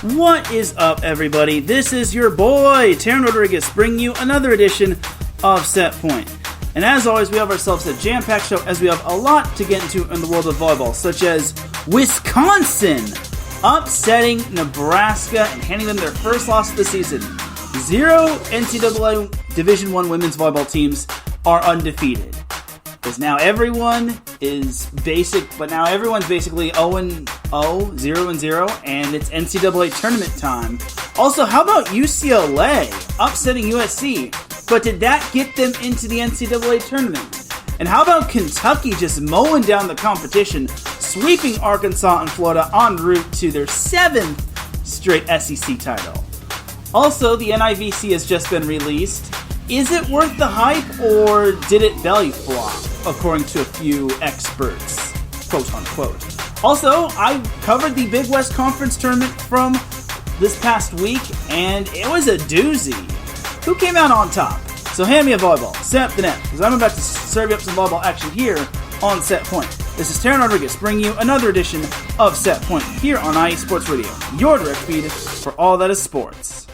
What is up, everybody? This is your boy, Teran Rodriguez, bringing you another edition of Set Point. And as always, we have ourselves a jam-packed show as we have a lot to get into in the world of volleyball, such as Wisconsin upsetting Nebraska and handing them their first loss of the season. 0 NCAA Division I women's volleyball teams are undefeated. Because now everyone's basically 0-0, 0-0, and it's NCAA tournament time. Also, how about UCLA upsetting USC? But did that get them into the NCAA tournament? And how about Kentucky just mowing down the competition, sweeping Arkansas and Florida en route to their 7th straight SEC title? Also, the NIVC has just been released. Is it worth the hype, or did it belly flop, according to a few experts, quote unquote? Also, I covered the Big West Conference tournament from this past week, and it was a doozy. Who came out on top? So hand me a volleyball, set up the net, because I'm about to serve you up some volleyball action here on Set Point. This is Teran Rodriguez bringing you another edition of Set Point here on IE Sports Radio, your direct feed for all that is sports.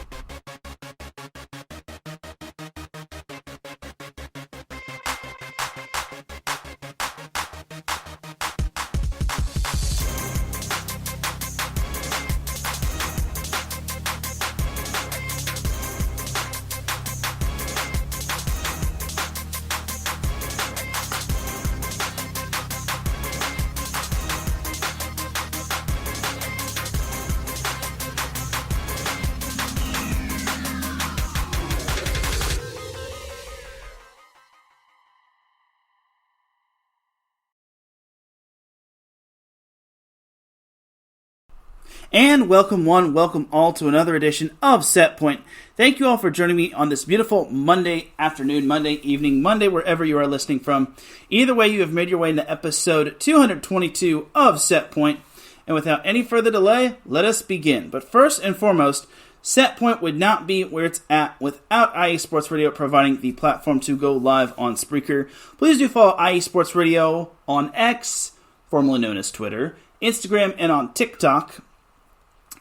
And welcome one, welcome all to another edition of Set Point. Thank you all for joining me on this beautiful Monday afternoon, Monday evening, Monday wherever you are listening from. Either way, you have made your way into episode 222 of Set Point. And without any further delay, let us begin. But first and foremost, Set Point would not be where it's at without IE Sports Radio providing the platform to go live on Spreaker. Please do follow IE Sports Radio on X, formerly known as Twitter, Instagram, and on TikTok.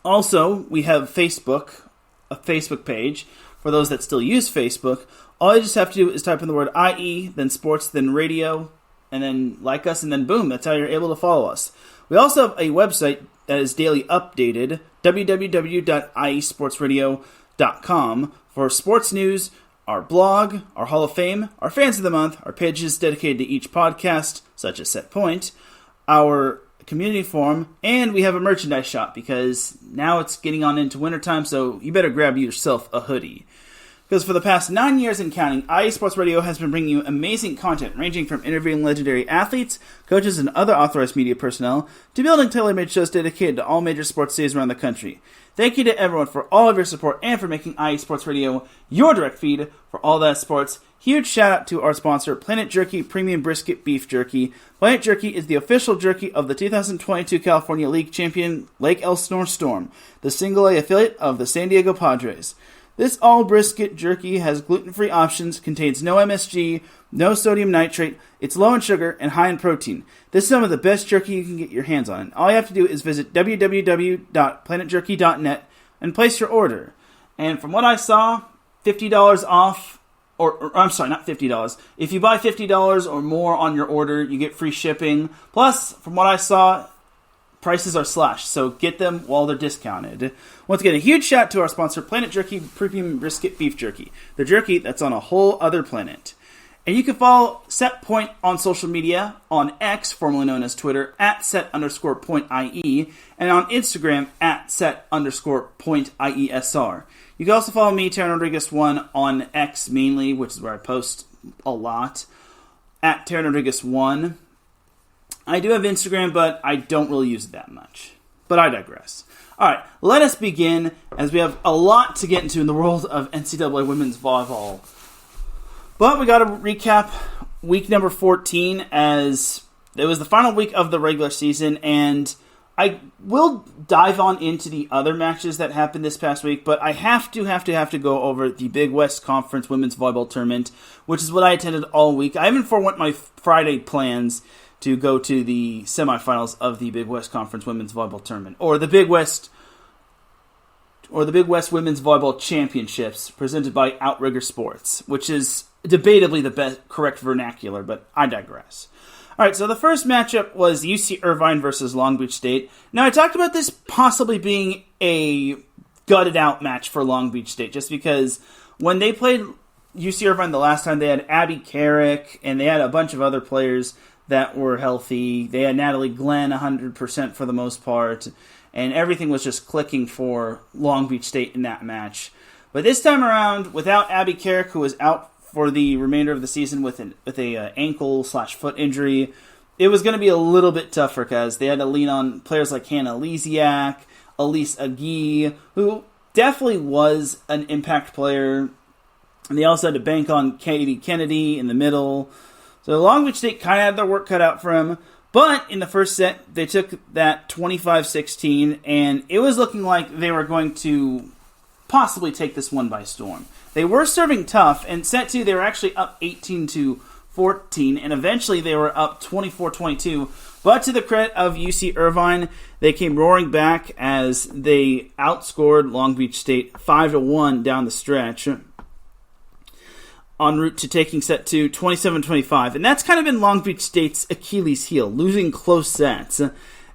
Also, we have Facebook, a Facebook page, for those that still use Facebook. All you just have to do is type in the word IE, then sports, then radio, and then like us, and then boom, that's how you're able to follow us. We also have a website that is daily updated, www.iesportsradio.com, for sports news, our blog, our Hall of Fame, our Fans of the Month, our pages dedicated to each podcast, such as Set Point, our community forum, and we have a merchandise shop because now it's getting on into wintertime, so you better grab yourself a hoodie. Because for the past 9 years and counting, IE Sports Radio has been bringing you amazing content ranging from interviewing legendary athletes, coaches, and other authorized media personnel to building tailor-made shows dedicated to all major sports days around the country. Thank you to everyone for all of your support and for making IE Sports Radio your direct feed for all that sports. Huge shout out to our sponsor, Planet Jerky Premium Brisket Beef Jerky. Planet Jerky is the official jerky of the 2022 California League champion Lake Elsinore Storm, the single A affiliate of the San Diego Padres. This all-brisket jerky has gluten-free options, contains no MSG, no sodium nitrate, it's low in sugar, and high in protein. This is some of the best jerky you can get your hands on. All you have to do is visit www.planetjerky.net and place your order. And from what I saw, $50 off, I'm sorry, not $50. If you buy $50 or more on your order, you get free shipping. Plus, from what I saw, prices are slashed, so get them while they're discounted. Once again, a huge shout to our sponsor, Planet Jerky Premium Brisket Beef Jerky, the jerky that's on a whole other planet. And you can follow Set Point on social media, on X, formerly known as Twitter, at set_pointie, and on Instagram, at set_pointiesr. You can also follow me, Teran Rodriguez 1, on X mainly, which is where I post a lot, at Teran Rodriguez 1. I do have Instagram, but I don't really use it that much. But I digress. Alright, let us begin, as we have a lot to get into in the world of NCAA women's volleyball. But we got to recap week number 14, as it was the final week of the regular season, and I will dive on into the other matches that happened this past week, but I have to go over the Big West Conference Women's Volleyball Tournament, which is what I attended all week. I haven't forewent my Friday plans to go to the semifinals of the Big West Conference Women's Volleyball Tournament, or the Big West Big West Women's Volleyball Championships presented by Outrigger Sports, which is debatably the correct vernacular, but I digress. All right, so the first matchup was UC Irvine versus Long Beach State. Now, I talked about this possibly being a gutted-out match for Long Beach State, just because when they played UC Irvine the last time, they had Abby Carrick, and they had a bunch of other players that were healthy. They had Natalie Glenn 100% for the most part, and everything was just clicking for Long Beach State in that match. But this time around, without Abby Carrick, who was out for the remainder of the season with a ankle/foot injury, it was going to be a little bit tougher because they had to lean on players like Hannah Lisiak, Elise Agee, who definitely was an impact player, and they also had to bank on Katie Kennedy in the middle. So Long Beach State kind of had their work cut out for them, but in the first set, they took that 25-16, and it was looking like they were going to possibly take this one by storm. They were serving tough, and set 2, they were actually up 18-14, and eventually they were up 24-22. But to the credit of UC Irvine, they came roaring back as they outscored Long Beach State 5-1 down the stretch, en route to taking set 2 27-25. And that's kind of been Long Beach State's Achilles heel, losing close sets.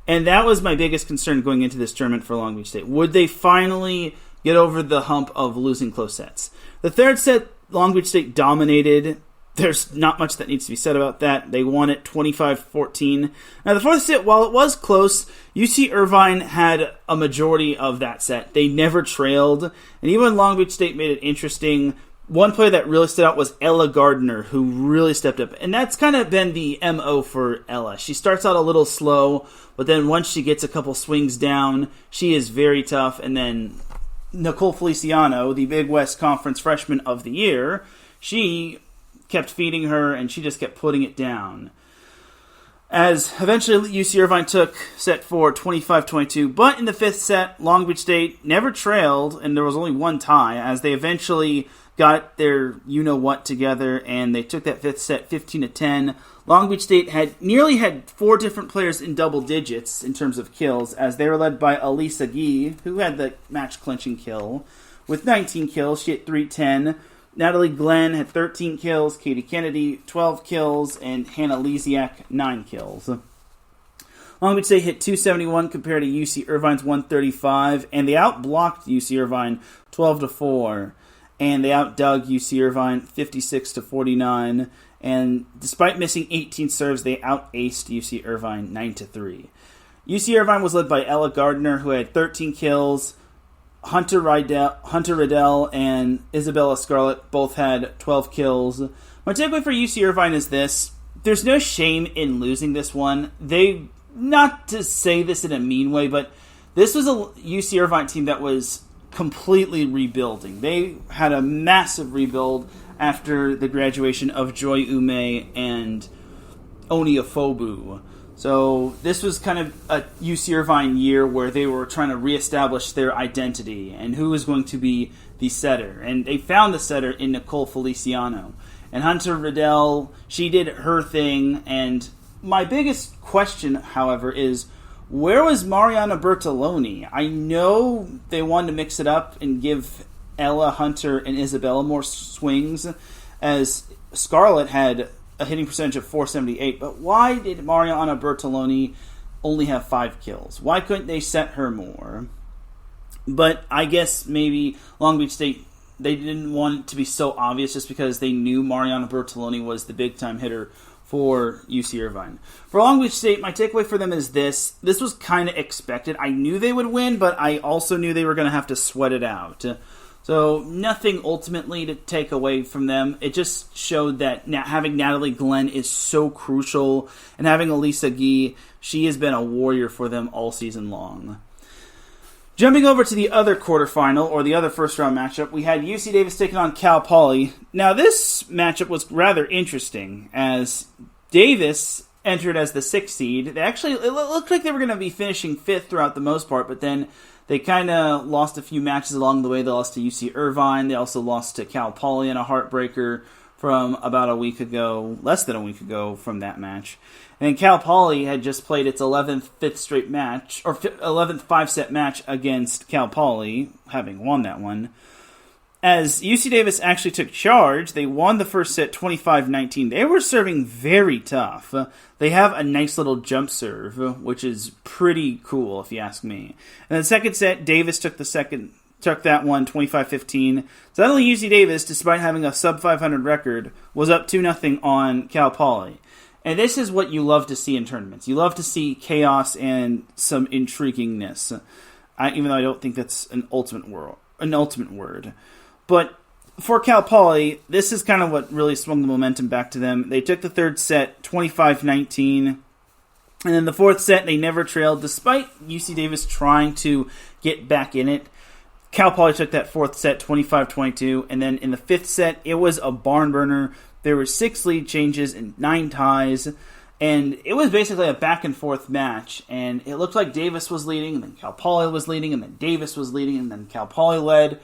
And that was my biggest concern going into this tournament for Long Beach State. Would they finally get over the hump of losing close sets? The third set, Long Beach State dominated. There's not much that needs to be said about that. They won it 25-14. Now, the fourth set, while it was close, UC Irvine had a majority of that set. They never trailed. And even when Long Beach State made it interesting, one player that really stood out was Ella Gardner, who really stepped up. And that's kind of been the MO for Ella. She starts out a little slow, but then once she gets a couple swings down, she is very tough. And then Nicole Feliciano, the Big West Conference Freshman of the Year, she kept feeding her, and she just kept putting it down. As eventually UC Irvine took set 4, 25-22, but in the fifth set, Long Beach State never trailed, and there was only one tie, as they eventually got their you-know-what together, and they took that fifth set 15-10. Long Beach State had nearly had 4 different players in double digits in terms of kills, as they were led by Elise Agee, who had the match-clinching kill. With 19 kills, she had 310. Natalie Glenn had 13 kills, Katie Kennedy 12 kills, and Hannah Lisiak 9 kills. Long Beach State hit 271 compared to UC Irvine's 135, and they outblocked UC Irvine 12-4, and they outdug UC Irvine 56-49, and despite missing 18 serves, they outaced UC Irvine 9-3. UC Irvine was led by Ella Gardner, who had 13 kills. Hunter Riddell and Isabella Scarlett both had 12 kills. My takeaway for UC Irvine is this. There's no shame in losing this one. Not to say this in a mean way, but this was a UC Irvine team that was completely rebuilding. They had a massive rebuild after the graduation of Joy Ume and Oni Afobu. So this was kind of a UC Irvine year where they were trying to reestablish their identity and who was going to be the setter. And they found the setter in Nicole Feliciano. And Hunter Riddell, she did her thing. And my biggest question, however, is where was Mariana Bertoloni? I know they wanted to mix it up and give Ella, Hunter, and Isabella more swings, as Scarlett had a hitting percentage of .478, but why did Mariana Bertoloni only have 5 kills? Why couldn't they set her more? But I guess maybe Long Beach State, they didn't want it to be so obvious just because they knew Mariana Bertoloni was the big-time hitter for UC Irvine. For Long Beach State, my takeaway for them is this. This was kind of expected. I knew they would win, but I also knew they were going to have to sweat it out. So nothing ultimately to take away from them. It just showed that having Natalie Glenn is so crucial, and having Elise Agee, she has been a warrior for them all season long. Jumping over to the other quarterfinal, or the other first-round matchup, we had UC Davis taking on Cal Poly. Now, this matchup was rather interesting, as Davis entered as the 6th seed. It looked like they were going to be finishing 5th throughout the most part, but then they kind of lost a few matches along the way. They lost to UC Irvine. They also lost to Cal Poly in a heartbreaker from about a week ago, less than a week ago from that match. And then Cal Poly had just played its 11th fifth straight match, or 11th five-set match against Cal Poly, having won that one. As UC Davis actually took charge, they won the first set 25-19. They were serving very tough. They have a nice little jump serve, which is pretty cool if you ask me. And the second set, Davis took that one 25-15. Suddenly UC Davis, despite having a sub-500 record, was up 2-0 on Cal Poly. And this is what you love to see in tournaments. You love to see chaos and some intriguingness. Even though I don't think that's an ultimate word. But for Cal Poly, this is kind of what really swung the momentum back to them. They took the third set 25-19. And then the fourth set, they never trailed, despite UC Davis trying to get back in it. Cal Poly took that fourth set 25-22. And then in the fifth set, it was a barn burner. There were 6 lead changes and 9 ties. And it was basically a back-and-forth match. And it looked like Davis was leading, and then Cal Poly was leading, and then Davis was leading, and then Cal Poly led.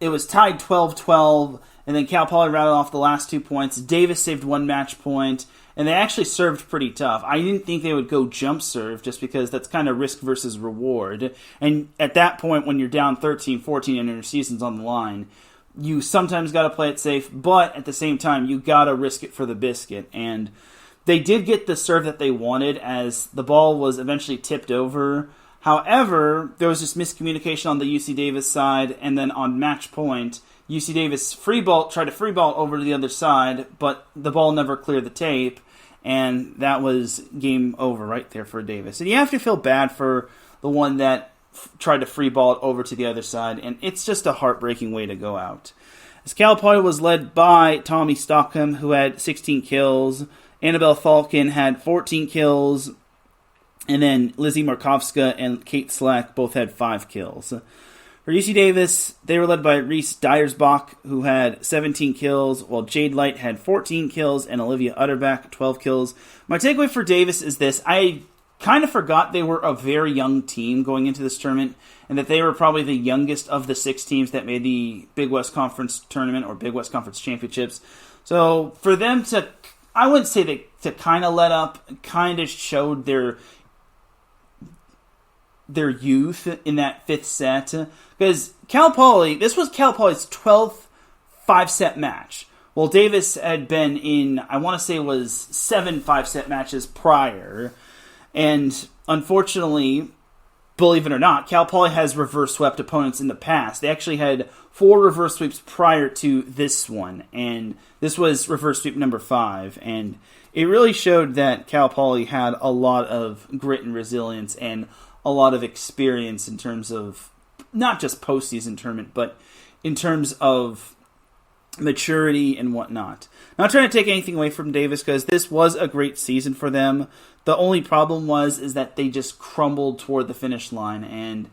It was tied 12-12, and then Cal Poly rattled off the last 2 points. Davis saved 1 match point, and they actually served pretty tough. I didn't think they would go jump serve, just because that's kind of risk versus reward. And at that point, when you're down 13-14 and your season's on the line, you sometimes got to play it safe, but at the same time, you got to risk it for the biscuit. And they did get the serve that they wanted, as the ball was eventually tipped over. However, there was just miscommunication on the UC Davis side, and then on match point, UC Davis tried to free ball over to the other side, but the ball never cleared the tape, and that was game over right there for Davis. And you have to feel bad for the one that tried to free ball it over to the other side, and it's just a heartbreaking way to go out. As Cal Poly was led by Tommy Stockham, who had 16 kills, Annabelle Falcon had 14 kills, and then Lizzie Markovska and Kate Slack both had 5 kills. For UC Davis, they were led by Reese Dyersbach, who had 17 kills, while Jade Light had 14 kills, and Olivia Utterback 12 kills. My takeaway for Davis is this: I kind of forgot they were a very young team going into this tournament, and that they were probably the youngest of the 6 teams that made the Big West Conference tournament or Big West Conference championships. So for them to, I wouldn't say to kind of let up, kind of showed their youth in that 5th set. Because Cal Poly, this was Cal Poly's 12th 5-set match. Well, Davis had been in, I want to say it was 7 5-set matches prior. And unfortunately, believe it or not, Cal Poly has reverse swept opponents in the past. They actually had 4 reverse sweeps prior to this one, and this was reverse sweep number 5. And it really showed that Cal Poly had a lot of grit and resilience and a lot of experience in terms of not just postseason tournament, but in terms of maturity and whatnot. Not trying to take anything away from Davis, because this was a great season for them. The only problem is that they just crumbled toward the finish line, and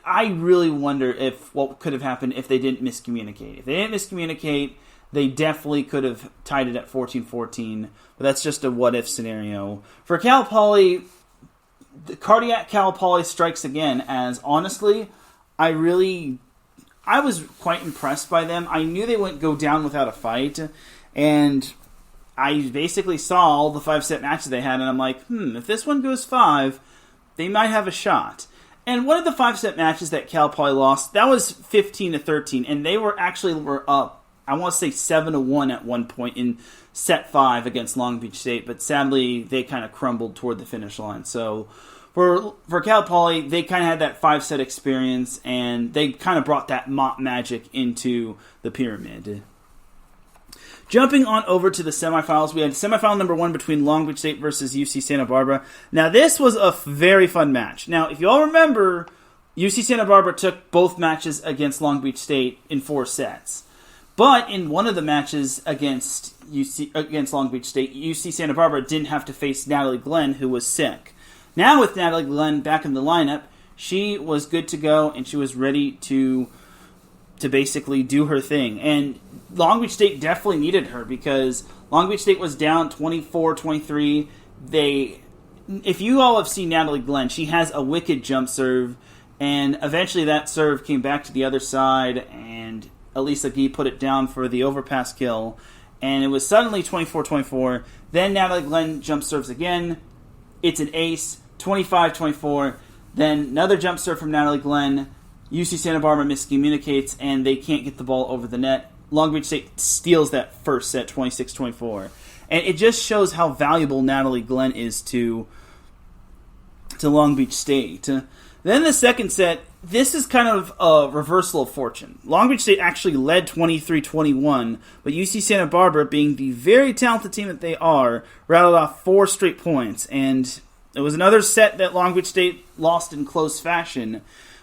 I really wonder what could have happened if they didn't miscommunicate. If they didn't miscommunicate, they definitely could have tied it at 14-14, but that's just a what-if scenario. For Cal Poly, the cardiac Cal Poly strikes again, as honestly, I was quite impressed by them. I knew they wouldn't go down without a fight, and I basically saw all the 5-set matches they had, and I'm like, if this one goes 5, they might have a shot. And one of the 5-set matches that Cal Poly lost, that was 15-13, and they were up, I want to say 7-1 at one point in set 5 against Long Beach State, but sadly they kind of crumbled toward the finish line. So for Cal Poly, they kind of had that 5-set experience, and they kind of brought that mop magic into the pyramid. Jumping on over to the semifinals, we had semifinal number 1 between Long Beach State versus UC Santa Barbara. Now, this was a very fun match. Now, if you all remember, UC Santa Barbara took both matches against Long Beach State in 4 sets. But in one of the matches against Long Beach State, UC Santa Barbara didn't have to face Natalie Glenn, who was sick. Now with Natalie Glenn back in the lineup, she was good to go, and she was ready to basically do her thing. And Long Beach State definitely needed her, because Long Beach State was down 24-23. If you all have seen Natalie Glenn, she has a wicked jump serve, and eventually that serve came back to the other side, and Elisa Gee put it down for the overpass kill, and it was suddenly 24-24. Then Natalie Glenn jump serves again. It's an ace, 25-24. Then another jump serve from Natalie Glenn. UC Santa Barbara miscommunicates, and they can't get the ball over the net. Long Beach State steals that first set, 26-24. And it just shows how valuable Natalie Glenn is to Long Beach State. Then the second set, this is kind of a reversal of fortune. Long Beach State actually led 23-21, but UC Santa Barbara, being the very talented team that they are, rattled off 4 straight points. And it was another set that Long Beach State lost in close fashion,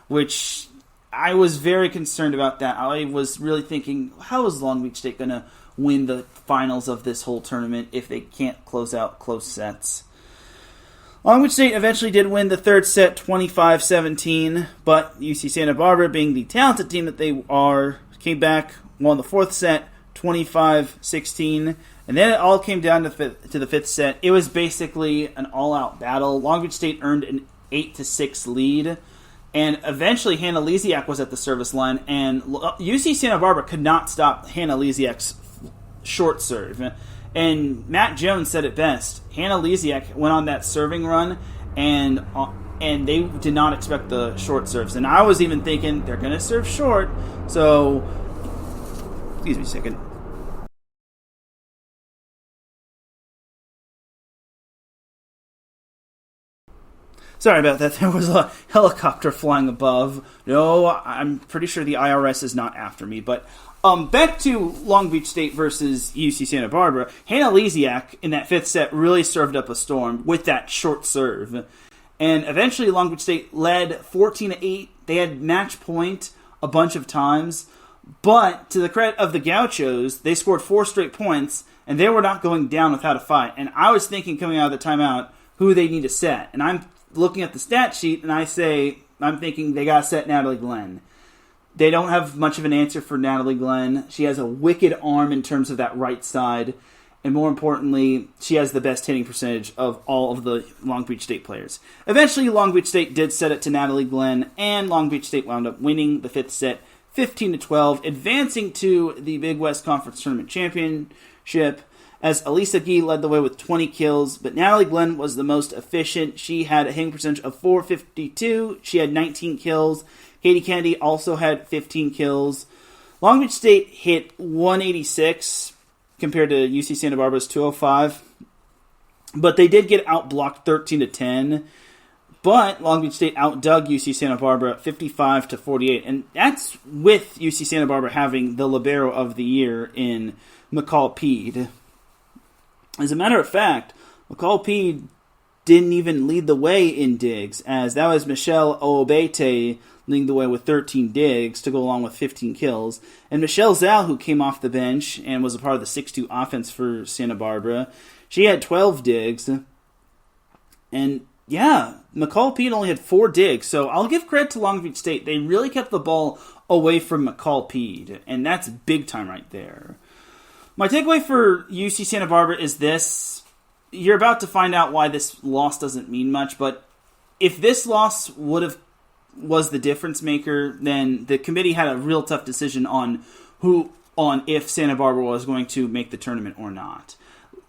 which I was very concerned about that. I was really thinking, how is Long Beach State going to win the finals of this whole tournament if they can't close out close sets? Long Beach State eventually did win the third set 25-17, but UC Santa Barbara, being the talented team that they are, came back, won the fourth set 25-16, and then it all came down to the fifth set. It was basically an all-out battle. Long Beach State earned an 8-6 lead. And eventually, Hannah Lesiak was at the service line, and UC Santa Barbara could not stop Hannah Lesiak's short serve. And Matt Jones said it best. Hannah Lesiak went on that serving run, and they did not expect the short serves. And I was even thinking, they're going to serve short, so... Excuse me a second. Sorry about that. There was a helicopter flying above. No, I'm pretty sure the IRS is not after me. But back to Long Beach State versus UC Santa Barbara. Hannah Lesiak in that fifth set really served up a storm with that short serve. And eventually Long Beach State led 14-8. They had match point a bunch of times. But to the credit of the Gauchos, they scored 4 straight points, and they were not going down without a fight. And I was thinking coming out of the timeout who they need to set. And I'm looking at the stat sheet, and I'm thinking they got to set Natalie Glenn. They don't have much of an answer for Natalie Glenn. She has a wicked arm in terms of that right side, and more importantly, she has the best hitting percentage of all of the Long Beach State players. Eventually, Long Beach State did set it to Natalie Glenn, and Long Beach State wound up winning the fifth set 15-12, advancing to the Big West Conference Tournament Championship, as Elisa Gee led the way with 20 kills, but Natalie Glenn was the most efficient. She had a hitting percentage of .452. She had 19 kills. Katie Kennedy also had 15 kills. Long Beach State hit 186 compared to UC Santa Barbara's 205, but they did get outblocked 13-10. But Long Beach State outdug UC Santa Barbara 55-48, and that's with UC Santa Barbara having the libero of the year in McCall Peed. As a matter of fact, McCall Peed didn't even lead the way in digs, as that was Michelle Oobete leading the way with 13 digs to go along with 15 kills. And Michelle Zal, who came off the bench and was a part of the 6-2 offense for Santa Barbara, she had 12 digs. And yeah, McCall Peed only had 4 digs, so I'll give credit to Long Beach State. They really kept the ball away from McCall Peed, and that's big time right there. My takeaway for UC Santa Barbara is this. You're about to find out why this loss doesn't mean much, but if this loss was the difference maker, then the committee had a real tough decision on if Santa Barbara was going to make the tournament or not.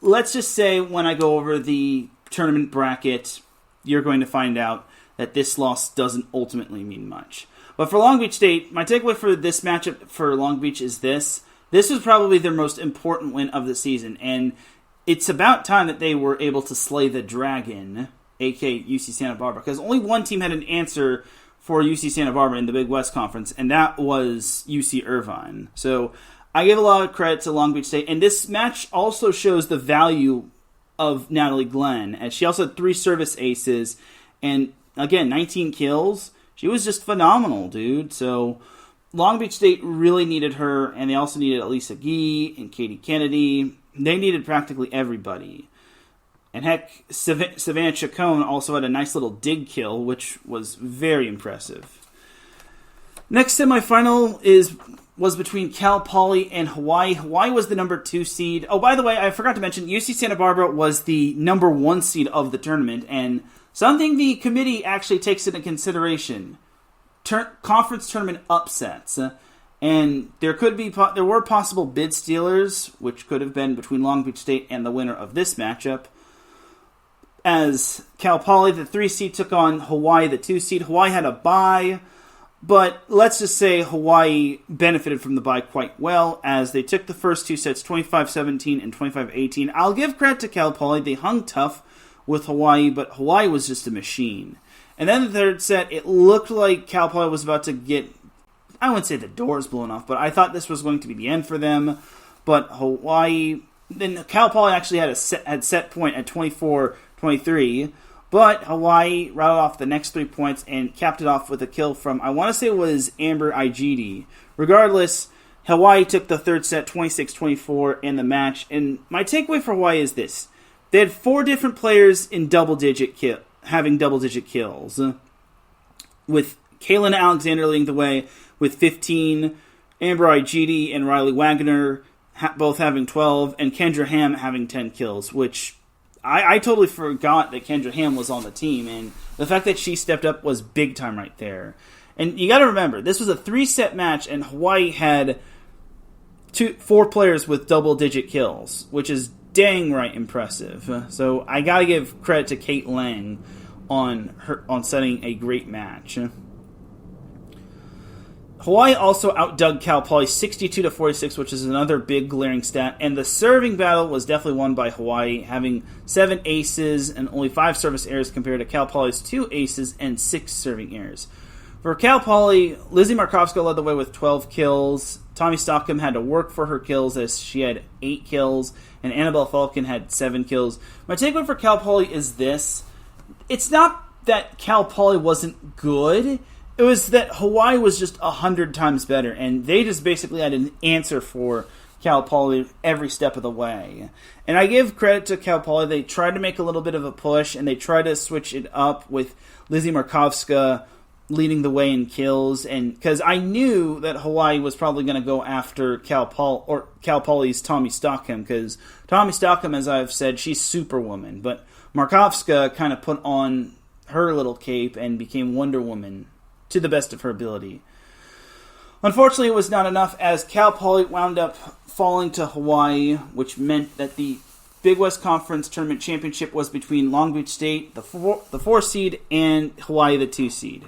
Let's just say when I go over the tournament bracket, you're going to find out that this loss doesn't ultimately mean much. But for Long Beach State, my takeaway for this matchup for Long Beach is this. This was probably their most important win of the season, and it's about time that they were able to slay the dragon, aka UC Santa Barbara, because only one team had an answer for UC Santa Barbara in the Big West Conference, and that was UC Irvine. So I give a lot of credit to Long Beach State, and this match also shows the value of Natalie Glenn, as she also had 3 service aces, and again, 19 kills. She was just phenomenal, dude. So Long Beach State really needed her, and they also needed Elisa Gee and Katie Kennedy. They needed practically everybody. And heck, Savannah Chacon also had a nice little dig kill, which was very impressive. Next semifinal was between Cal Poly and Hawaii. Hawaii was the number 2 seed. Oh, by the way, I forgot to mention, UC Santa Barbara was the number 1 seed of the tournament, and something the committee actually takes into consideration. Conference tournament upsets. And there were possible bid stealers, which could have been between Long Beach State and the winner of this matchup. As Cal Poly, the 3 seed, took on Hawaii, the 2 seed. Hawaii had a bye, but let's just say Hawaii benefited from the bye quite well, as they took the first 2 sets, 25-17 and 25-18. I'll give credit to Cal Poly. They hung tough with Hawaii, but Hawaii was just a machine. And then the third set, it looked like Cal Poly was about to get, I wouldn't say the doors blown off, but I thought this was going to be the end for them. But Hawaii, then Cal Poly actually had set point at 24-23, but Hawaii routed off the next 3 points and capped it off with a kill from, I want to say it was Amber Igidi. Regardless, Hawaii took the third set 26-24 in the match. And my takeaway for Hawaii is this. They had 4 different players in having double-digit kills, with Kaylin Alexander leading the way with 15, Amber Igidi and Riley Wagner both having 12, and Kendra Ham having 10 kills, which I totally forgot that Kendra Ham was on the team, and the fact that she stepped up was big time right there. And you got to remember, this was a 3-set match, and Hawaii had 4 players with double-digit kills, which is dang right impressive. So I got to give credit to Kate Lang on setting a great match. Hawaii also outdug Cal Poly 62-46, which is another big glaring stat. And the serving battle was definitely won by Hawaii, having 7 aces and only 5 service errors compared to Cal Poly's 2 aces and 6 serving errors. For Cal Poly, Lizzie Markovska led the way with 12 kills. Tommy Stockham had to work for her kills as she had 8 kills, and Annabelle Falcon had 7 kills. My takeaway for Cal Poly is this. It's not that Cal Poly wasn't good. It was that Hawaii was just 100 times better, and they just basically had an answer for Cal Poly every step of the way. And I give credit to Cal Poly. They tried to make a little bit of a push, and they tried to switch it up with Lizzie Markovska leading the way in kills, and because I knew that Hawaii was probably going to go after Cal Poly's Tommy Stockham, because Tommy Stockham, as I've said, she's Superwoman, but Markovska kind of put on her little cape and became Wonder Woman to the best of her ability. Unfortunately, it was not enough, as Cal Poly wound up falling to Hawaii, which meant that the Big West Conference Tournament Championship was between Long Beach State, the 4 seed, and Hawaii, the 2 seed.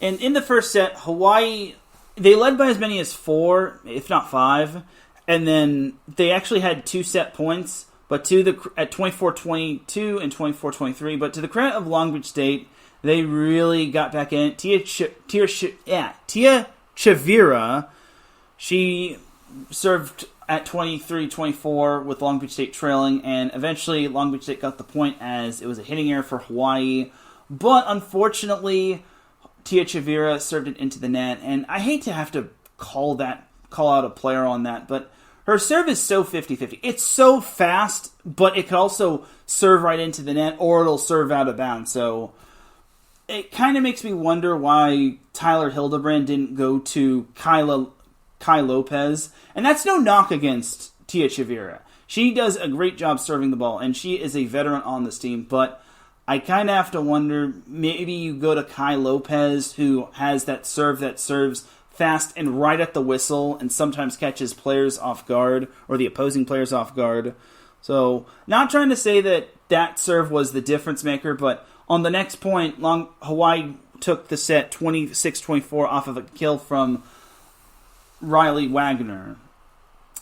And in the first set, Hawaii, they led by as many as 4, if not 5, and then they actually had 2 set points, but at 24-22 and 24-23. But to the credit of Long Beach State, they really got back in it. Tia Chavira, she served at 23-24 with Long Beach State trailing, and eventually Long Beach State got the point as it was a hitting error for Hawaii. But unfortunately, Tia Chavira served it into the net, and I hate to have to call out a player on that, but her serve is so 50-50. It's so fast, but it could also serve right into the net, or it'll serve out of bounds. So it kind of makes me wonder why Tyler Hildebrand didn't go to Kai Lopez. And that's no knock against Tia Chavira. She does a great job serving the ball, and she is a veteran on this team. But I kind of have to wonder, maybe you go to Kai Lopez, who has that serve that serves fast and right at the whistle, and sometimes catches players off guard, or the opposing players off guard. So, not trying to say that serve was the difference maker, but on the next point, Hawaii took the set 26-24 off of a kill from Riley Wagner.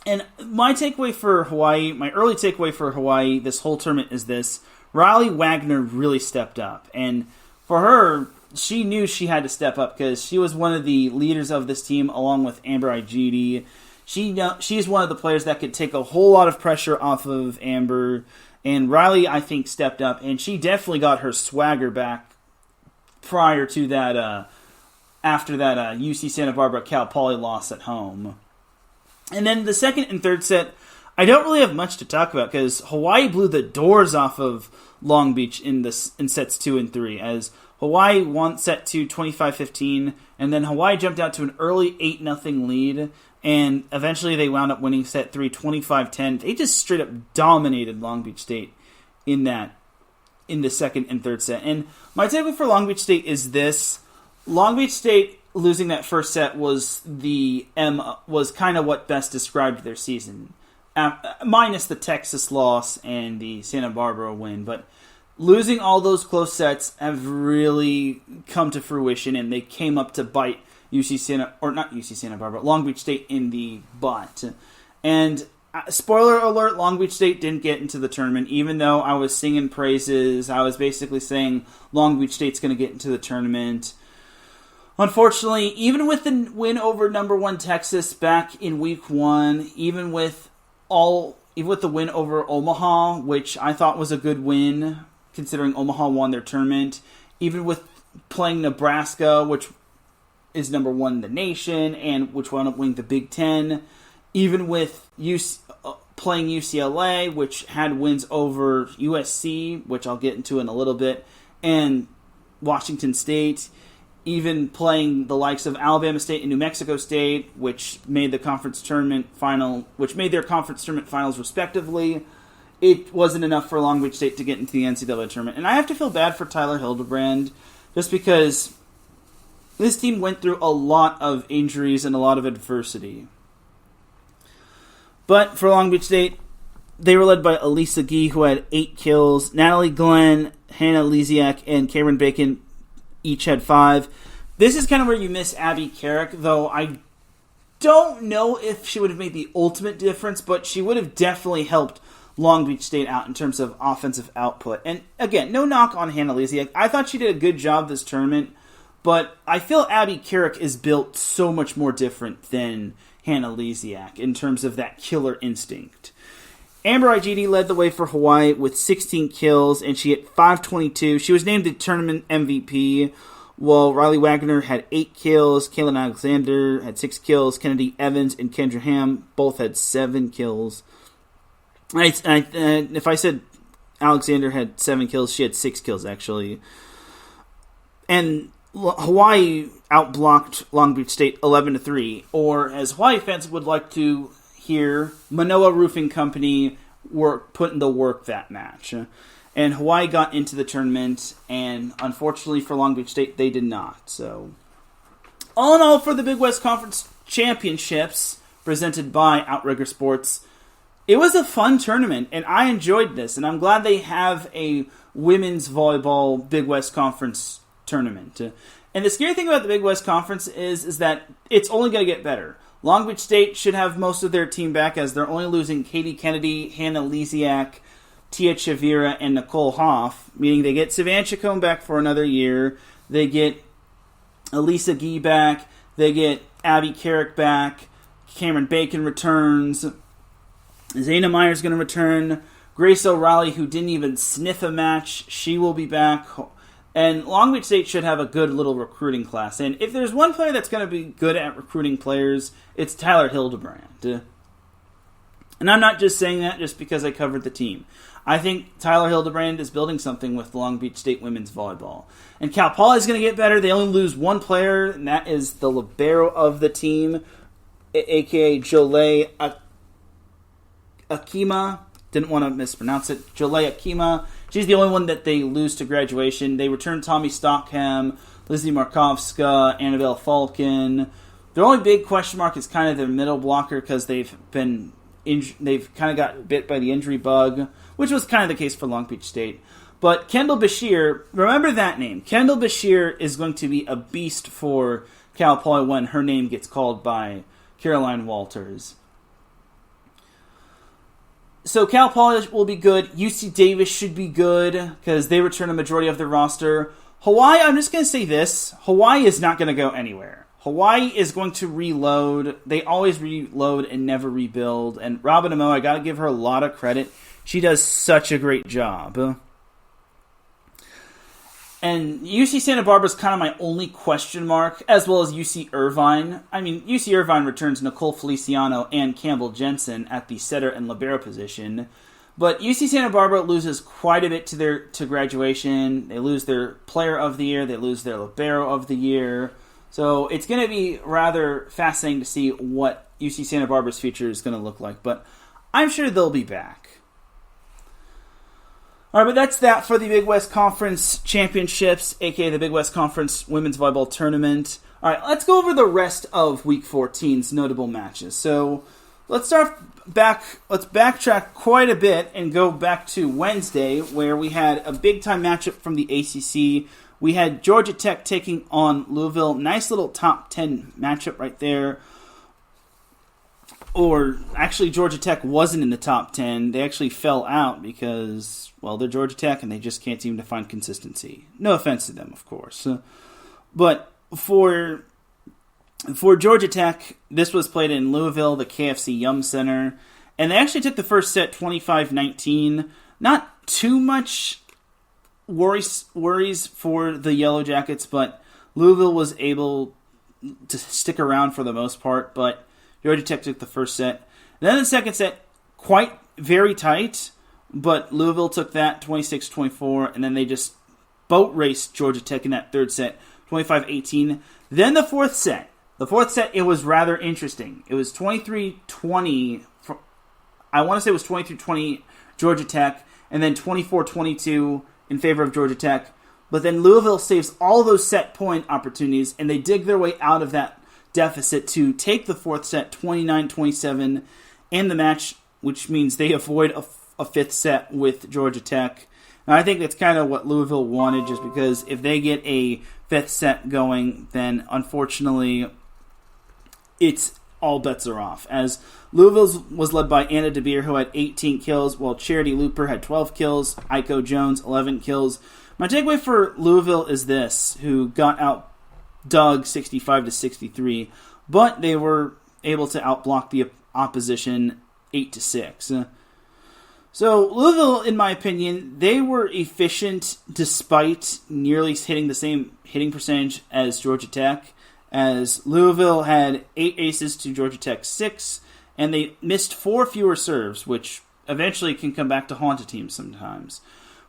And my takeaway for Hawaii, my early takeaway for Hawaii this whole tournament is this. Riley Wagner really stepped up. And for her, she knew she had to step up because she was one of the leaders of this team along with Amber Igidi. She's one of the players that could take a whole lot of pressure off of Amber. And Riley, I think, stepped up, and she definitely got her swagger back prior to that, after that UC Santa Barbara Cal Poly loss at home. And then the second and third set, I don't really have much to talk about because Hawaii blew the doors off of Long Beach in sets 2 and 3, as Hawaii won set 2 25-15, and then Hawaii jumped out to an early 8-0 lead. And eventually they wound up winning set 3, 25-10. They just straight up dominated Long Beach State in the second and third set. And my takeaway for Long Beach State is this. Long Beach State losing that first set was kind of what best described their season, minus the Texas loss and the Santa Barbara win. But losing all those close sets have really come to fruition, and they came up to bite Santa Barbara, Long Beach State in the butt. And spoiler alert, Long Beach State didn't get into the tournament, even though I was singing praises. I was basically saying Long Beach State's going to get into the tournament. Unfortunately, even with the win over number 1 Texas back in week 1, even with the win over Omaha, which I thought was a good win, considering Omaha won their tournament, even with playing Nebraska, which is number 1 in the nation, and which wound up winning the Big Ten, even with playing UCLA, which had wins over USC, which I'll get into in a little bit, and Washington State, even playing the likes of Alabama State and New Mexico State, which made their conference tournament finals respectively. It wasn't enough for Long Beach State to get into the NCAA tournament. And I have to feel bad for Tyler Hildebrand, just because this team went through a lot of injuries and a lot of adversity. But for Long Beach State, they were led by Elisa Gee, who had 8 kills. Natalie Glenn, Hannah Lisiak, and Cameron Bacon each had 5. This is kind of where you miss Abby Carrick, though I don't know if she would have made the ultimate difference, but she would have definitely helped Long Beach State out in terms of offensive output. And again, no knock on Hannah Lisiak. I thought she did a good job this tournament, but I feel Abby Carrick is built so much more different than Hannah Lisiak in terms of that killer instinct. Amber Igidi led the way for Hawaii with 16 kills, and she hit .522. She was named the tournament MVP, while Riley Wagner had 8 kills. Kaylin Alexander had 6 kills. Kennedy Evans and Kendra Ham both had 7 kills. If I said Alexander had 7 kills, she had 6 kills, actually. And Hawaii outblocked Long Beach State 11-3, or as Hawaii fans would like to hear, Manoa Roofing Company put in the work that match. And Hawaii got into the tournament, and unfortunately for Long Beach State, they did not. So, all in all, for the Big West Conference Championships, presented by Outrigger Sports, it was a fun tournament, and I enjoyed this, and I'm glad they have a women's volleyball Big West Conference tournament. And the scary thing about the Big West Conference is that it's only going to get better. Long Beach State should have most of their team back, as they're only losing Katie Kennedy, Hannah Lisiak, Tia Chavira, and Nicole Hoff, meaning they get Savan Chacon back for another year, they get Elisa Gee back, they get Abby Carrick back, Cameron Bacon returns, Zayna Meyer's going to return, Grace O'Reilly, who didn't even sniff a match, she will be back. And Long Beach State should have a good little recruiting class. And if there's one player that's going to be good at recruiting players, it's Tyler Hildebrand. And I'm not just saying that just because I covered the team. I think Tyler Hildebrand is building something with Long Beach State women's volleyball. And Cal Poly is going to get better. They only lose one player, and that is the libero of the team, a.k.a. Jolie Akima. Didn't want to mispronounce it. Jolie Akima. She's the only one that they lose to graduation. They return Tommy Stockham, Lizzie Markovska, Annabelle Falcon. Their only big question mark is kind of their middle blocker, because they've kind of got bit by the injury bug, which was kind of the case for Long Beach State. But Kendall Bashir, remember that name. Kendall Bashir is going to be a beast for Cal Poly when her name gets called by Caroline Walters. So Cal Poly will be good. UC Davis should be good because they return a majority of their roster. Hawaii, I'm just going to say this. Hawaii is not going to go anywhere. Hawaii is going to reload. They always reload and never rebuild. And Robin Amo, I got to give her a lot of credit. She does such a great job. And UC Santa Barbara is kind of my only question mark, as well as UC Irvine. I mean, UC Irvine returns Nicole Feliciano and Campbell Jensen at the setter and libero position. But UC Santa Barbara loses quite a bit to graduation. They lose their player of the year. They lose their libero of the year. So it's going to be rather fascinating to see what UC Santa Barbara's future is going to look like. But I'm sure they'll be back. All right, but that's that for the Big West Conference Championships, a.k.a. the Big West Conference Women's Volleyball Tournament. All right, let's go over the rest of Week 14's notable matches. So let's backtrack quite a bit and go back to Wednesday, where we had a big-time matchup from the ACC. We had Georgia Tech taking on Louisville. Nice little top 10 matchup right there. Or, actually, Georgia Tech wasn't in the top 10. They actually fell out because, well, they're Georgia Tech and they just can't seem to find consistency. No offense to them, of course. But for Georgia Tech, this was played in Louisville, the KFC Yum Center. And they actually took the first set 25-19. Not too much worries for the Yellow Jackets, but Louisville was able to stick around for the most part, but Georgia Tech took the first set. Then the second set, very tight, but Louisville took that 26-24, and then they just boat raced Georgia Tech in that third set, 25-18. Then the fourth set. It was rather interesting. It was 23-20. I want to say it was 23-20 Georgia Tech, and then 24-22 in favor of Georgia Tech. But then Louisville saves all those set point opportunities, and they dig their way out of that deficit to take the fourth set 29-27 in the match, which means they avoid a fifth set with Georgia Tech. And I think that's kind of what Louisville wanted, just because if they get a fifth set going, then unfortunately it's all bets are off. As Louisville was led by Anna DeBeer, who had 18 kills, while Charity Looper had 12 kills, Aiko Jones 11 kills. My takeaway for Louisville is this, who got out dug 65-63, but they were able to outblock the opposition 8-6. So Louisville, in my opinion, they were efficient despite nearly hitting the same hitting percentage as Georgia Tech, as Louisville had 8 aces to Georgia Tech 6, and they missed 4 fewer serves, which eventually can come back to haunt a team sometimes.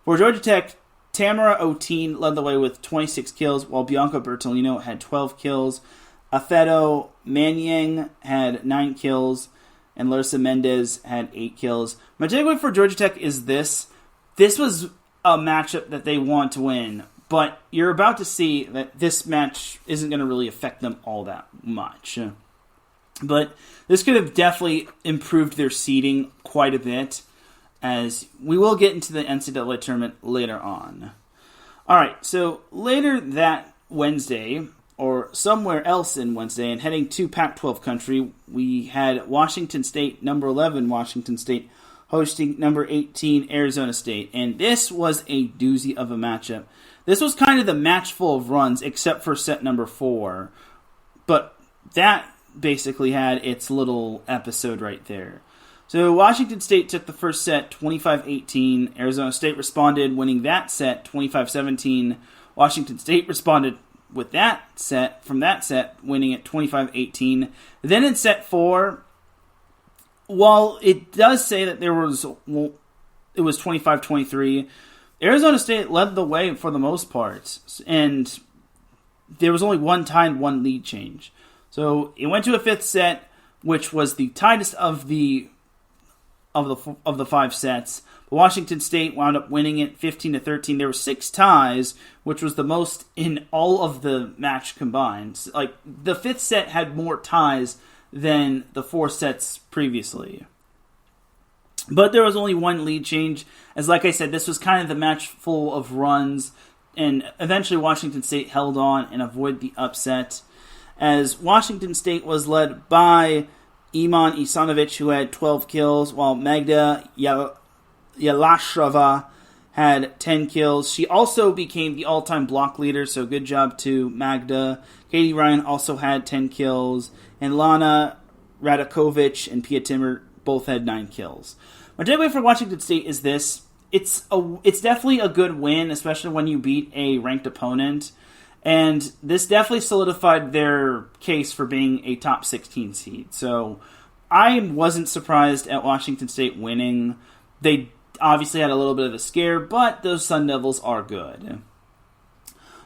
For Georgia Tech, Tamara Oteen led the way with 26 kills, while Bianca Bertolino had 12 kills. Afeto Manyang had 9 kills, and Larissa Mendez had 8 kills. My takeaway for Georgia Tech is this. This was a matchup that they want to win, but you're about to see that this match isn't going to really affect them all that much. But this could have definitely improved their seeding quite a bit, as we will get into the NCAA tournament later on. Alright, so later that Wednesday, or somewhere else in Wednesday, and heading to Pac-12 country, we had Washington State, number 11 Washington State, hosting number 18 Arizona State. And this was a doozy of a matchup. This was kind of the match full of runs, except for set number 4. But that basically had its little episode right there. So Washington State took the first set 25-18. Arizona State responded, winning that set 25-17. Washington State responded with that set, winning it 25-18. Then in set 4, while it does say that it was 25-23, Arizona State led the way for the most part, and there was only one time, one lead change. So it went to a fifth set, which was the tightest of the 5 sets. But Washington State wound up winning it 15-13. There were 6 ties, which was the most in all of the match combined. Like, the fifth set had more ties than the 4 sets previously. But there was only one lead change, as like I said, this was kind of the match full of runs, and eventually Washington State held on and avoided the upset, as Washington State was led by Iman Isanovic, who had 12 kills, while Magda Yalashava had 10 kills. She also became the all-time block leader, so good job to Magda. Katie Ryan also had 10 kills, and Lana Radakovic and Pia Timmer both had 9 kills. My takeaway for Washington State is this. It's definitely a good win, especially when you beat a ranked opponent. And this definitely solidified their case for being a top 16 seed. So I wasn't surprised at Washington State winning. They obviously had a little bit of a scare, but those Sun Devils are good.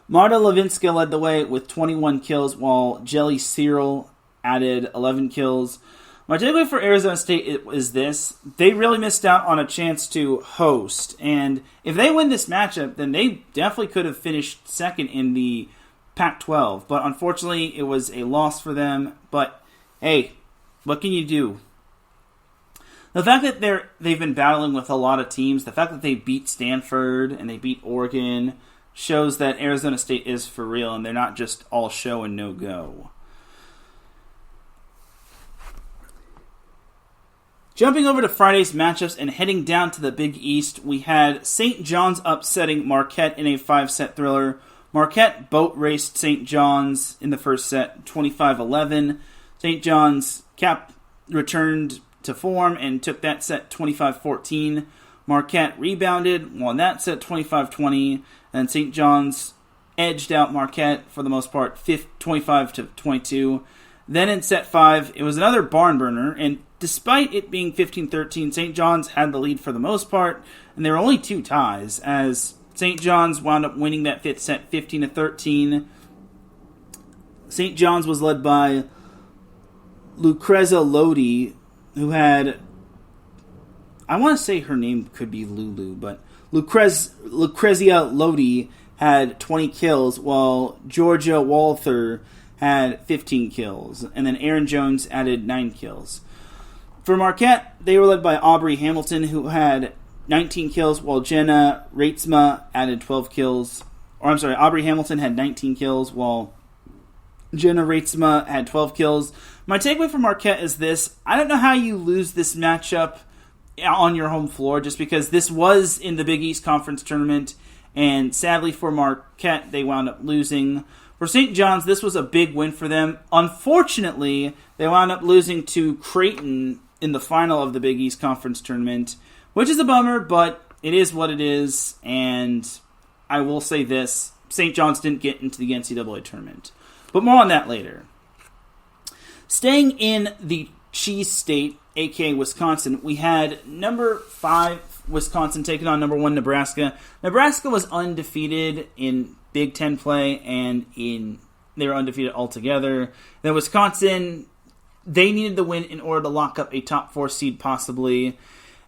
Marta Levinska led the way with 21 kills, while Jelly Cyril added 11 kills. My takeaway for Arizona State is this. They really missed out on a chance to host. And if they win this matchup, then they definitely could have finished second in the Pac-12. But unfortunately, it was a loss for them. But hey, what can you do? The fact that they've been battling with a lot of teams, the fact that they beat Stanford and they beat Oregon, shows that Arizona State is for real and they're not just all show and no go. Jumping over to Friday's matchups and heading down to the Big East, we had St. John's upsetting Marquette in a 5-set thriller. Marquette boat raced St. John's in the first set, 25-11. St. John's returned to form and took that set 25-14. Marquette rebounded, won that set 25-20, and St. John's edged out Marquette for the most part 25-22. Then in set 5, it was another barn burner, and despite it being 15-13, St. John's had the lead for the most part, and there were only 2 ties, as St. John's wound up winning that 5th set 15-13. St. John's was led by Lucrezia Lodi, who had, I want to say her name could be Lulu, but Lucrezia Lodi had 20 kills, while Georgia Walther had 15 kills, and then Aaron Jones added 9 kills. For Marquette, they were led by Aubrey Hamilton, who had 19 kills, while Jenna Reitzma added 12 kills. Aubrey Hamilton had 19 kills, while Jenna Reitzma had 12 kills. My takeaway from Marquette is this. I don't know how you lose this matchup on your home floor, just because this was in the Big East Conference Tournament, and sadly for Marquette, they wound up losing. For St. John's, this was a big win for them. Unfortunately, they wound up losing to Creighton in the final of the Big East Conference Tournament, which is a bummer, but it is what it is, and I will say this, St. John's didn't get into the NCAA tournament. But more on that later. Staying in the Cheese State, aka Wisconsin, we had number 5 Wisconsin taking on number 1 Nebraska. Nebraska was undefeated in Big Ten play, and they were undefeated altogether. Then Wisconsin, they needed the win in order to lock up a top 4 seed possibly,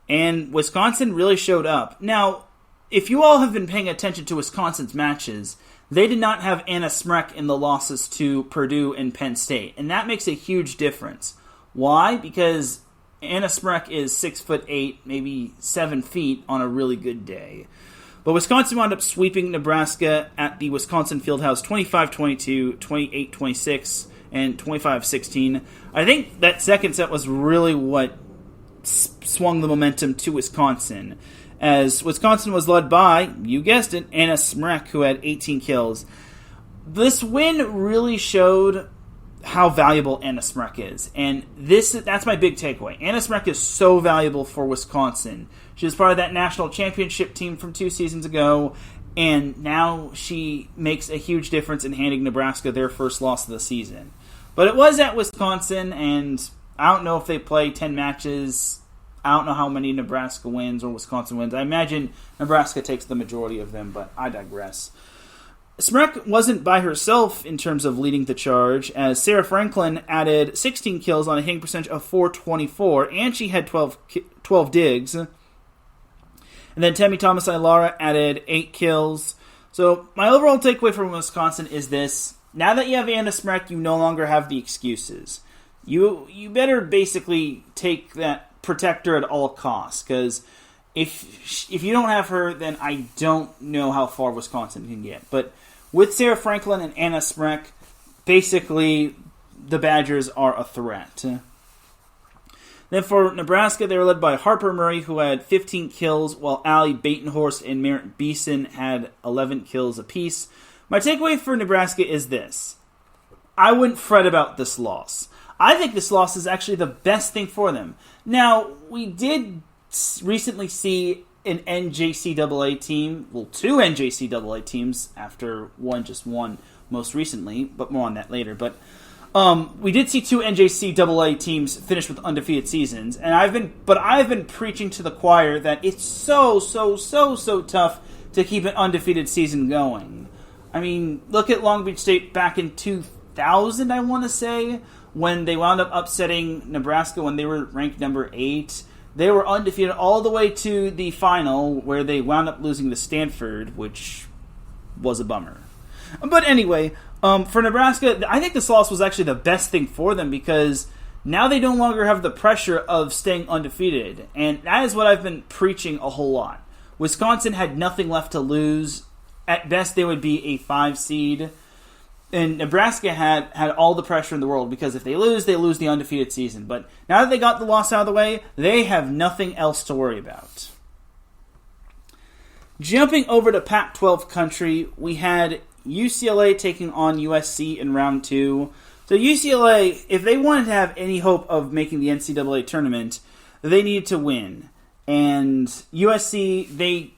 and Wisconsin really showed up. Now, if you all have been paying attention to Wisconsin's matches, they did not have Anna Smrek in the losses to Purdue and Penn State, and that makes a huge difference. Why? Because Anna Smrek is 6'8", maybe 7 feet on a really good day. But Wisconsin wound up sweeping Nebraska at the Wisconsin Fieldhouse 25-22, 28-26, and 25-16. I think that second set was really what swung the momentum to Wisconsin, as Wisconsin was led by, you guessed it, Anna Smrek, who had 18 kills. This win really showed how valuable Anna Smrek is, and that's my big takeaway. Anna Smrek is so valuable for Wisconsin. She was part of that national championship team from 2 seasons ago, and now she makes a huge difference in handing Nebraska their first loss of the season. But it was at Wisconsin, and I don't know if they play 10 matches. I don't know how many Nebraska wins or Wisconsin wins. I imagine Nebraska takes the majority of them, but I digress. Smrek wasn't by herself in terms of leading the charge, as Sarah Franklin added 16 kills on a hitting percentage of .424, and she had 12 digs. And then Tammy Thomas-Ilara added 8 kills. So my overall takeaway from Wisconsin is this. Now that you have Anna Smrek, you no longer have the excuses. You better basically take that, protect her at all costs, because if you don't have her, then I don't know how far Wisconsin can get. But with Sarah Franklin and Anna Smrek, basically the Badgers are a threat. Then for Nebraska, they were led by Harper Murray, who had 15 kills, while Allie Batenhorst and Merritt Beeson had 11 kills apiece. My takeaway for Nebraska is this. I wouldn't fret about this loss. I think this loss is actually the best thing for them. Now, we did recently see an NJCAA team, well, 2 NJCAA teams after one just won most recently, but more on that later. But we did see 2 NJCAA teams finish with undefeated seasons, and I've been preaching to the choir that it's so tough to keep an undefeated season going. I mean, look at Long Beach State back in 2000, I want to say, when they wound up upsetting Nebraska when they were ranked number 8. They were undefeated all the way to the final, where they wound up losing to Stanford, which was a bummer. But anyway, For Nebraska, I think this loss was actually the best thing for them because now they no longer have the pressure of staying undefeated. And that is what I've been preaching a whole lot. Wisconsin had nothing left to lose. At best, they would be a 5 seed. And Nebraska had all the pressure in the world because if they lose the undefeated season. But now that they got the loss out of the way, they have nothing else to worry about. Jumping over to Pac-12 country, we had UCLA taking on USC in round 2. So UCLA, if they wanted to have any hope of making the NCAA tournament, they needed to win. And USC, they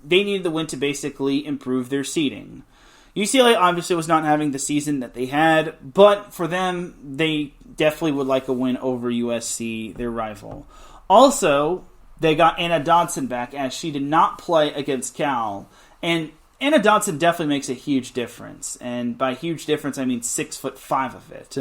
needed the win to basically improve their seeding. UCLA obviously was not having the season that they had, but for them, they definitely would like a win over USC, their rival. Also, they got Anna Dodson back as she did not play against Cal. And Anna Dodson definitely makes a huge difference. And by huge difference, I mean 6'5" of it.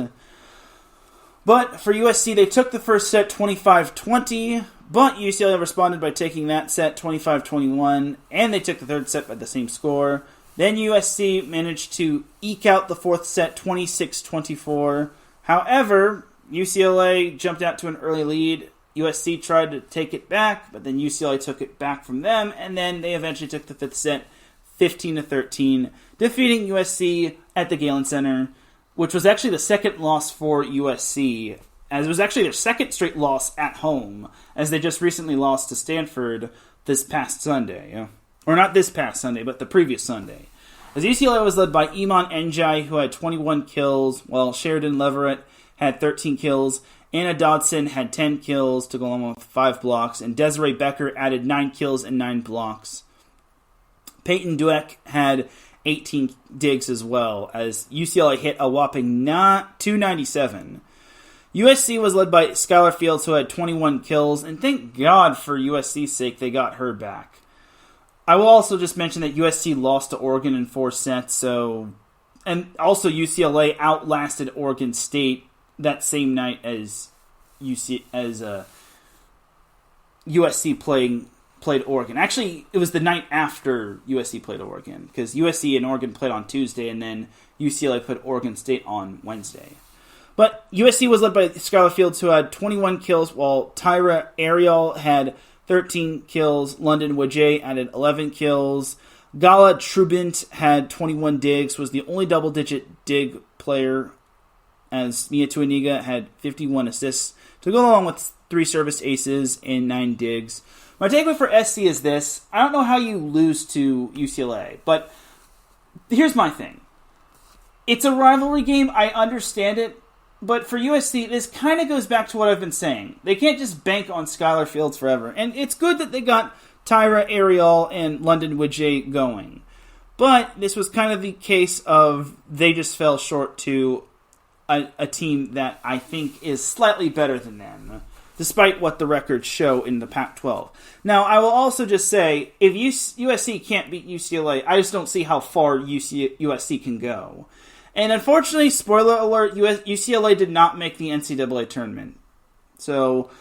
But for USC, they took the first set 25-20, but UCLA responded by taking that set 25-21, and they took the third set by the same score. Then USC managed to eke out the fourth set 26-24. However, UCLA jumped out to an early lead. USC tried to take it back, but then UCLA took it back from them, and then they eventually took the fifth set 15-13, defeating USC at the Galen Center, which was actually the second loss for USC, as it was actually their second straight loss at home, as they just recently lost to Stanford this past Sunday. Or not this past Sunday, but the previous Sunday. As UCLA was led by Iman Njai, who had 21 kills, while Sheridan Leverett had 13 kills. Anna Dodson had 10 kills to go along with 5 blocks, and Desiree Becker added 9 kills and 9 blocks. Peyton Dweck had 18 digs as well, as UCLA hit a whopping 297. USC was led by Skylar Fields, who had 21 kills, and thank God for USC's sake they got her back. I will also just mention that USC lost to Oregon in 4 sets, and also UCLA outlasted Oregon State that same night as USC played Oregon. Actually, it was the night after USC played Oregon, because USC and Oregon played on Tuesday, and then UCLA played Oregon State on Wednesday. But USC was led by Skylar Fields, who had 21 kills, while Tyra Ariel had 13 kills. London Wajay added 11 kills. Gala Trubint had 21 digs, was the only double-digit dig player, as Mia Tuaniga had 51 assists to go along with 3 service aces and 9 digs. My takeaway for SC is this. I don't know how you lose to UCLA, but here's my thing. It's a rivalry game. I understand it. But for USC, this kind of goes back to what I've been saying. They can't just bank on Skylar Fields forever. And it's good that they got Tyra Ariel and London Wajay going. But this was kind of the case of they just fell short to a team that I think is slightly better than them, despite what the records show in the Pac-12. Now, I will also just say, if USC can't beat UCLA, I just don't see how far USC can go. And unfortunately, spoiler alert, UCLA did not make the NCAA tournament. So,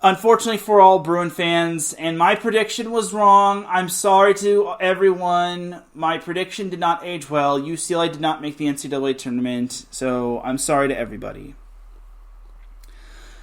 unfortunately for all Bruin fans, and my prediction was wrong. I'm sorry to everyone. My prediction did not age well. UCLA did not make the NCAA tournament, so I'm sorry to everybody.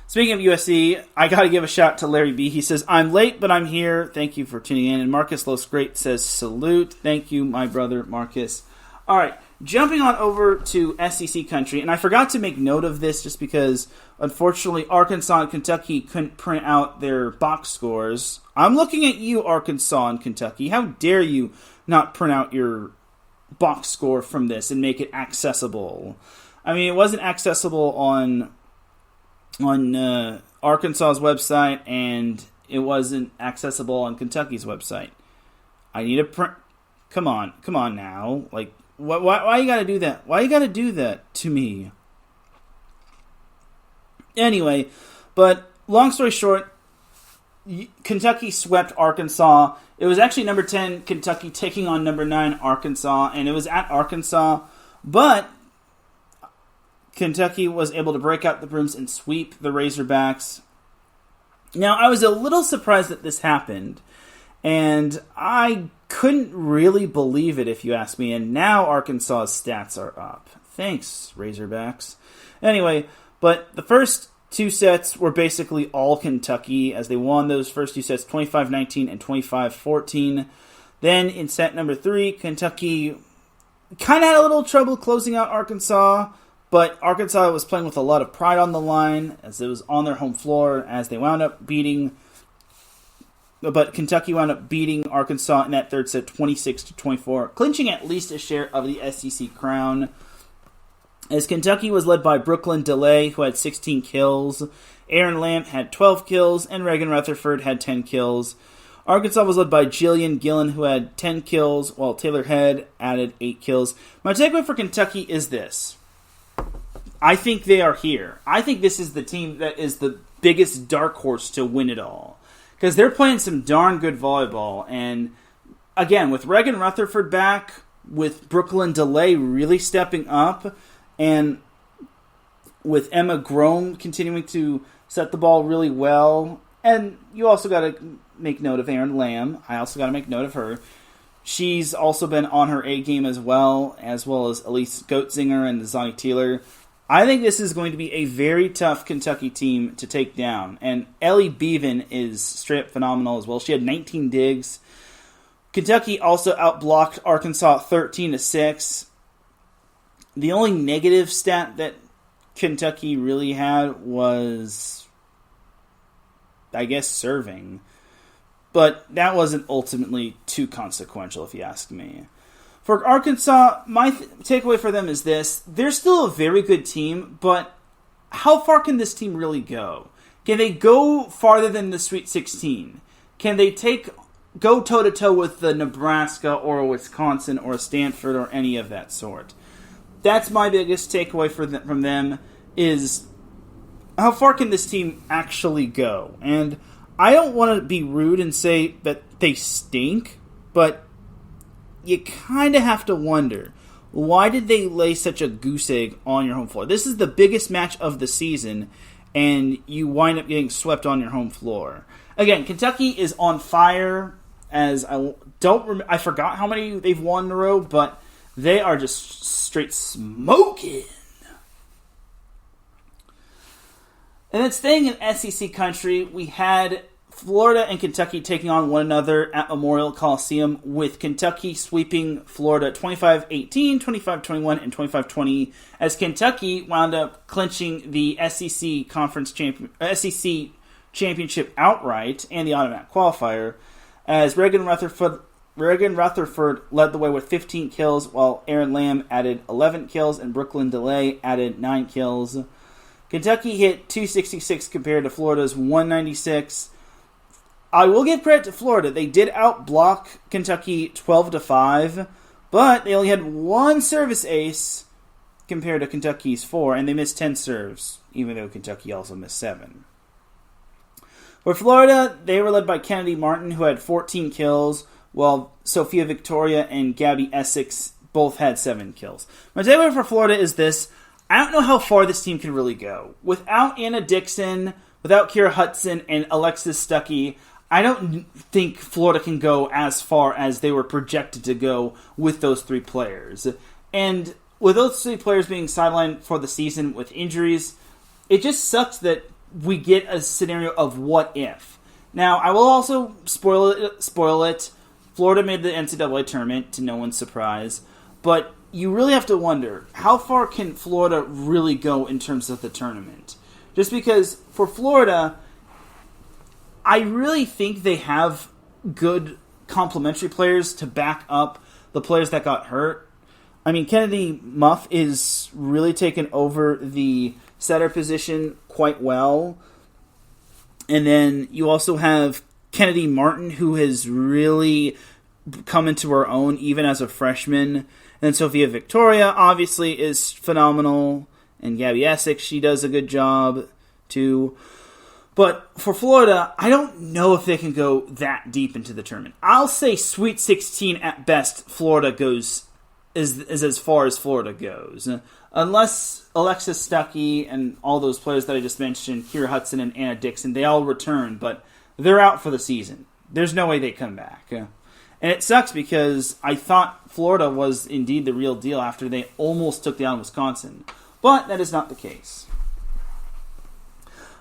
Speaking of USC, I got to give a shout to Larry B. He says, I'm late, but I'm here. Thank you for tuning in. And Marcus Los Great says, salute. Thank you, my brother Marcus. All right. Jumping on over to SEC country, and I forgot to make note of this just because, unfortunately, Arkansas and Kentucky couldn't print out their box scores. I'm looking at you, Arkansas and Kentucky. How dare you not print out your box score from this and make it accessible? I mean, it wasn't accessible on Arkansas's website, and it wasn't accessible on Kentucky's website. I need a print. Come on now, like. Why you gotta do that? Why you gotta do that to me? Anyway, but long story short, Kentucky swept Arkansas. It was actually number 10 Kentucky taking on number 9 Arkansas, and it was at Arkansas, but Kentucky was able to break out the brooms and sweep the Razorbacks. Now, I was a little surprised that this happened, and I couldn't really believe it, if you ask me, and now Arkansas's stats are up. Thanks, Razorbacks. Anyway, but the first two sets were basically all Kentucky, as they won those first two sets 25-19 and 25-14. Then in set number 3, Kentucky kind of had a little trouble closing out Arkansas, but Arkansas was playing with a lot of pride on the line, as it was on their home floor, as they wound up beating... But Kentucky wound up beating Arkansas in that third set 26-24, clinching at least a share of the SEC crown. As Kentucky was led by Brooklyn DeLay, who had 16 kills, Aaron Lamb had 12 kills, and Reagan Rutherford had 10 kills. Arkansas was led by Jillian Gillen, who had 10 kills, while Taylor Head added 8 kills. My takeaway for Kentucky is this. I think they are here. I think this is the team that is the biggest dark horse to win it all. Because they're playing some darn good volleyball. And again, with Reagan Rutherford back, with Brooklyn DeLay really stepping up, and with Emma Grome continuing to set the ball really well. And you also got to make note of Erin Lamb. I also got to make note of her. She's also been on her A game as well as Elise Goetzinger and Zani Teeler. I think this is going to be a very tough Kentucky team to take down. And Ellie Beaven is straight up phenomenal as well. She had 19 digs. Kentucky also outblocked Arkansas 13-6. The only negative stat that Kentucky really had was, I guess, serving. But that wasn't ultimately too consequential, if you ask me. For Arkansas, my takeaway for them is this. They're still a very good team, but how far can this team really go? Can they go farther than the Sweet 16? Can they go toe-to-toe with the Nebraska or a Wisconsin or a Stanford or any of that sort? That's my biggest takeaway from them is how far can this team actually go? And I don't want to be rude and say that they stink, but you kind of have to wonder, why did they lay such a goose egg on your home floor? This is the biggest match of the season, and you wind up getting swept on your home floor. Again, Kentucky is on fire, as I forgot how many they've won in a row, but they are just straight smoking. And then staying in SEC country, we had Florida and Kentucky taking on one another at Memorial Coliseum, with Kentucky sweeping Florida 25-18, 25-21, and 25-20, as Kentucky wound up clinching the SEC championship outright and the automatic qualifier, as Reagan Rutherford led the way with 15 kills, while Erin Lamb added 11 kills and Brooklyn DeLay added 9 kills. Kentucky hit 266 compared to Florida's 196. I will give credit to Florida. They did outblock Kentucky 12-5, but they only had one service ace compared to Kentucky's 4, and they missed 10 serves, even though Kentucky also missed 7. For Florida, they were led by Kennedy Martin, who had 14 kills, while Sophia Victoria and Gabby Essex both had 7 kills. My takeaway for Florida is this. I don't know how far this team can really go. Without Anna Dixon, without Kira Hudson, and Alexis Stuckey, I don't think Florida can go as far as they were projected to go with those 3 players. And with those 3 players being sidelined for the season with injuries, it just sucks that we get a scenario of what if. Now, I will also spoil it. Florida made the NCAA tournament, to no one's surprise. But you really have to wonder, how far can Florida really go in terms of the tournament? Just because for Florida, I really think they have good complementary players to back up the players that got hurt. I mean, Kennedy Muff is really taken over the setter position quite well. And then you also have Kennedy Martin, who has really come into her own even as a freshman. And then Sophia Victoria, obviously, is phenomenal. And Gabby Essex, she does a good job, too. But for Florida, I don't know if they can go that deep into the tournament. I'll say Sweet 16 at best. Florida goes is as far as Florida goes, unless Alexis Stuckey and all those players that I just mentioned, Kira Hudson and Anna Dixon, they all return, but they're out for the season. There's no way they come back. And it sucks because I thought Florida was indeed the real deal after they almost took down Wisconsin. But that is not the case.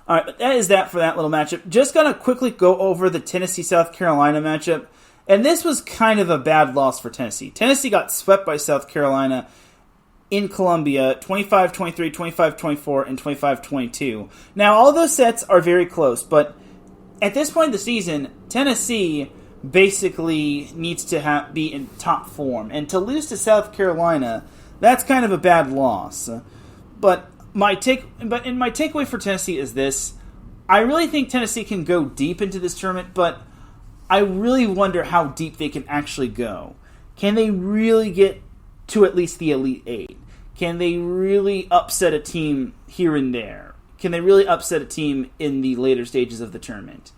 All right, but that is that for that little matchup. Just going to quickly go over the Tennessee-South Carolina matchup. And this was kind of a bad loss for Tennessee. Tennessee got swept by South Carolina in Columbia, 25-23, 25-24, and 25-22. Now, all those sets are very close, but at this point in the season, Tennessee basically needs to be in top form. And to lose to South Carolina, that's kind of a bad loss. But my takeaway for Tennessee is this. I really think Tennessee can go deep into this tournament, but I really wonder how deep they can actually go. Can they really get to at least the Elite Eight? Can they really upset a team here and there? Can they really upset a team in the later stages of the tournament?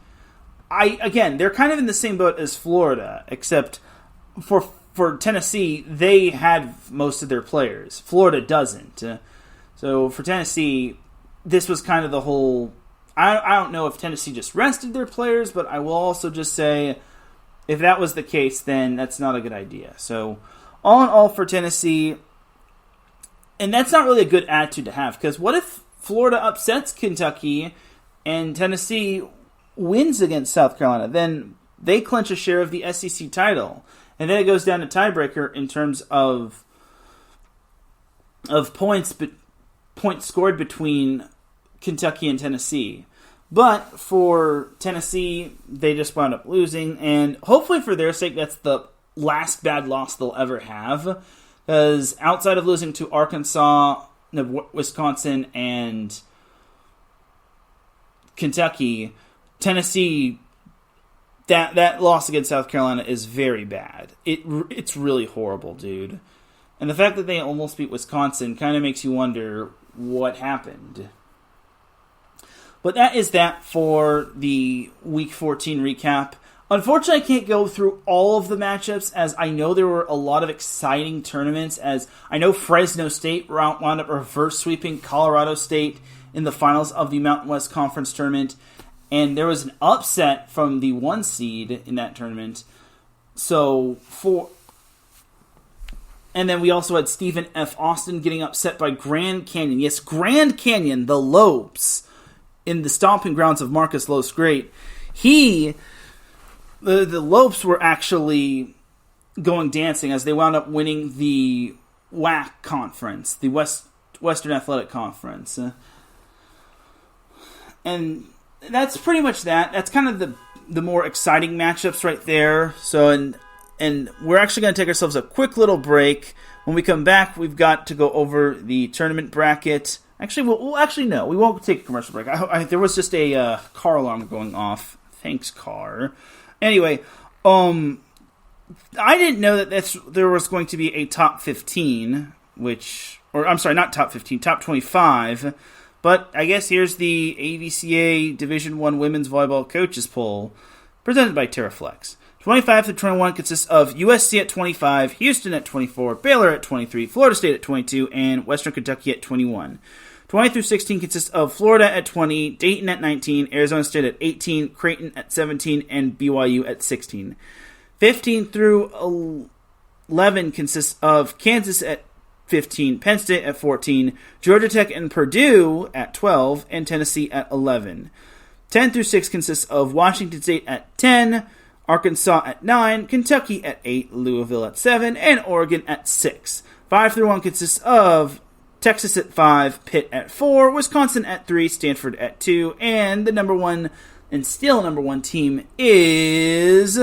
Again, they're kind of in the same boat as Florida, except for Tennessee, they had most of their players. Florida doesn't. So for Tennessee, this was kind of the whole... I don't know if Tennessee just rested their players, but I will also just say, if that was the case, then that's not a good idea. So, all in all for Tennessee, and that's not really a good attitude to have, because what if Florida upsets Kentucky and Tennessee wins against South Carolina? Then they clinch a share of the SEC title, and then it goes down to tiebreaker in terms of points scored between Kentucky and Tennessee. But for Tennessee, they just wound up losing, and hopefully for their sake, that's the last bad loss they'll ever have, because outside of losing to Arkansas, Wisconsin, and Kentucky, Tennessee, that loss against South Carolina is very bad. It's really horrible, dude. And the fact that they almost beat Wisconsin kind of makes you wonder what happened. But that is that for the Week 14 recap. Unfortunately, I can't go through all of the matchups, as I know there were a lot of exciting tournaments, as I know Fresno State wound up reverse sweeping Colorado State in the finals of the Mountain West Conference tournament, and there was an upset from the 1 seed in that tournament. And then we also had Stephen F. Austin getting upset by Grand Canyon. Yes, Grand Canyon, the Lopes, in the stomping grounds of Marcus Lopes Great. The Lopes were actually going dancing as they wound up winning the WAC conference, the Western Athletic Conference. And that's pretty much that. That's kind of the more exciting matchups right there. So, and we're actually going to take ourselves a quick little break. When we come back, we've got to go over the tournament bracket. Actually, no, we won't take a commercial break. There was just a car alarm going off. Thanks, car. Anyway, I didn't know that there was going to be a top 15, not top 15, top 25. But I guess here's the AVCA Division I Women's Volleyball Coaches Poll, presented by TaraFlex. 25 to 21 consists of USC at 25, Houston at 24, Baylor at 23, Florida State at 22, and Western Kentucky at 21. 20 through 16 consists of Florida at 20, Dayton at 19, Arizona State at 18, Creighton at 17, and BYU at 16. 15 through 11 consists of Kansas at 15, Penn State at 14, Georgia Tech and Purdue at 12, and Tennessee at 11. 10 through 6 consists of Washington State at 10, Arkansas at 9, Kentucky at 8, Louisville at 7, and Oregon at 6. 5 through 1 consists of Texas at 5, Pitt at 4, Wisconsin at 3, Stanford at 2, and the number one team is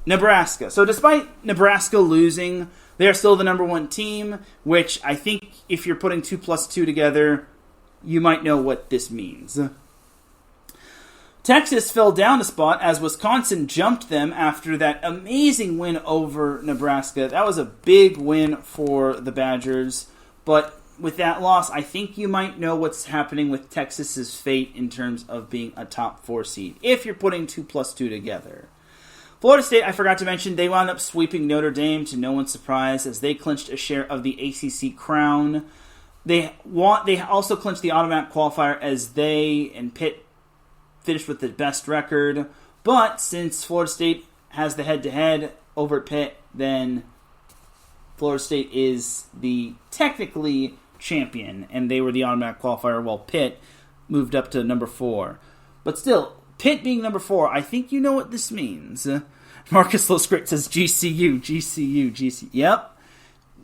Nebraska. So despite Nebraska losing, they are still the number one team, which I think if you're putting 2 plus 2 together, you might know what this means. Texas fell down a spot as Wisconsin jumped them after that amazing win over Nebraska. That was a big win for the Badgers, but with that loss, I think you might know what's happening with Texas's fate in terms of being a top 4 seed, if you're putting 2 plus 2 together. Florida State, I forgot to mention, they wound up sweeping Notre Dame to no one's surprise as they clinched a share of the ACC crown. They also clinched the automatic qualifier as they and Pitt finished with the best record. But since Florida State has the head-to-head over at Pitt, then Florida State is the technically champion, and they were the automatic qualifier while Pitt moved up to number 4. But still, Pitt being number 4, I think you know what this means. Marcus Loscrick says GCU. Yep.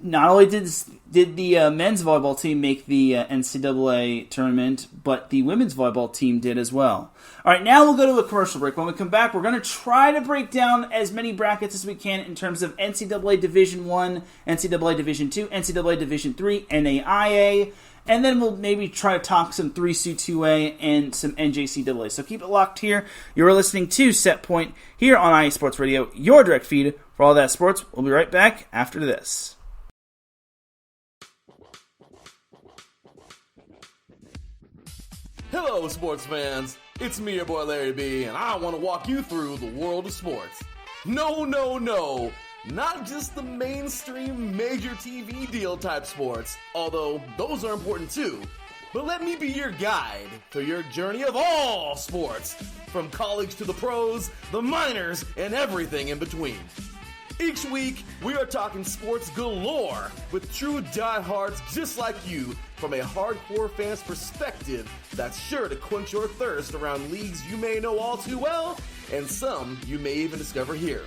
Not only did the men's volleyball team make the NCAA tournament, but the women's volleyball team did as well. All right, now we'll go to a commercial break. When we come back, we're going to try to break down as many brackets as we can in terms of NCAA Division I, NCAA Division II, NCAA Division III, NAIA, and then we'll maybe try to talk some 3C2A and some NJCAA. So keep it locked here. You're listening to Set Point here on IE Sports Radio, your direct feed for all that sports. We'll be right back after this. Hello, sports fans. It's me, your boy Larry B, and I want to walk you through the world of sports. No. Not just the mainstream major TV deal type sports, although those are important too. But let me be your guide through your journey of all sports, from college to the pros, the minors, and everything in between. Each week, we are talking sports galore with true diehards just like you from a hardcore fan's perspective that's sure to quench your thirst around leagues you may know all too well and some you may even discover here.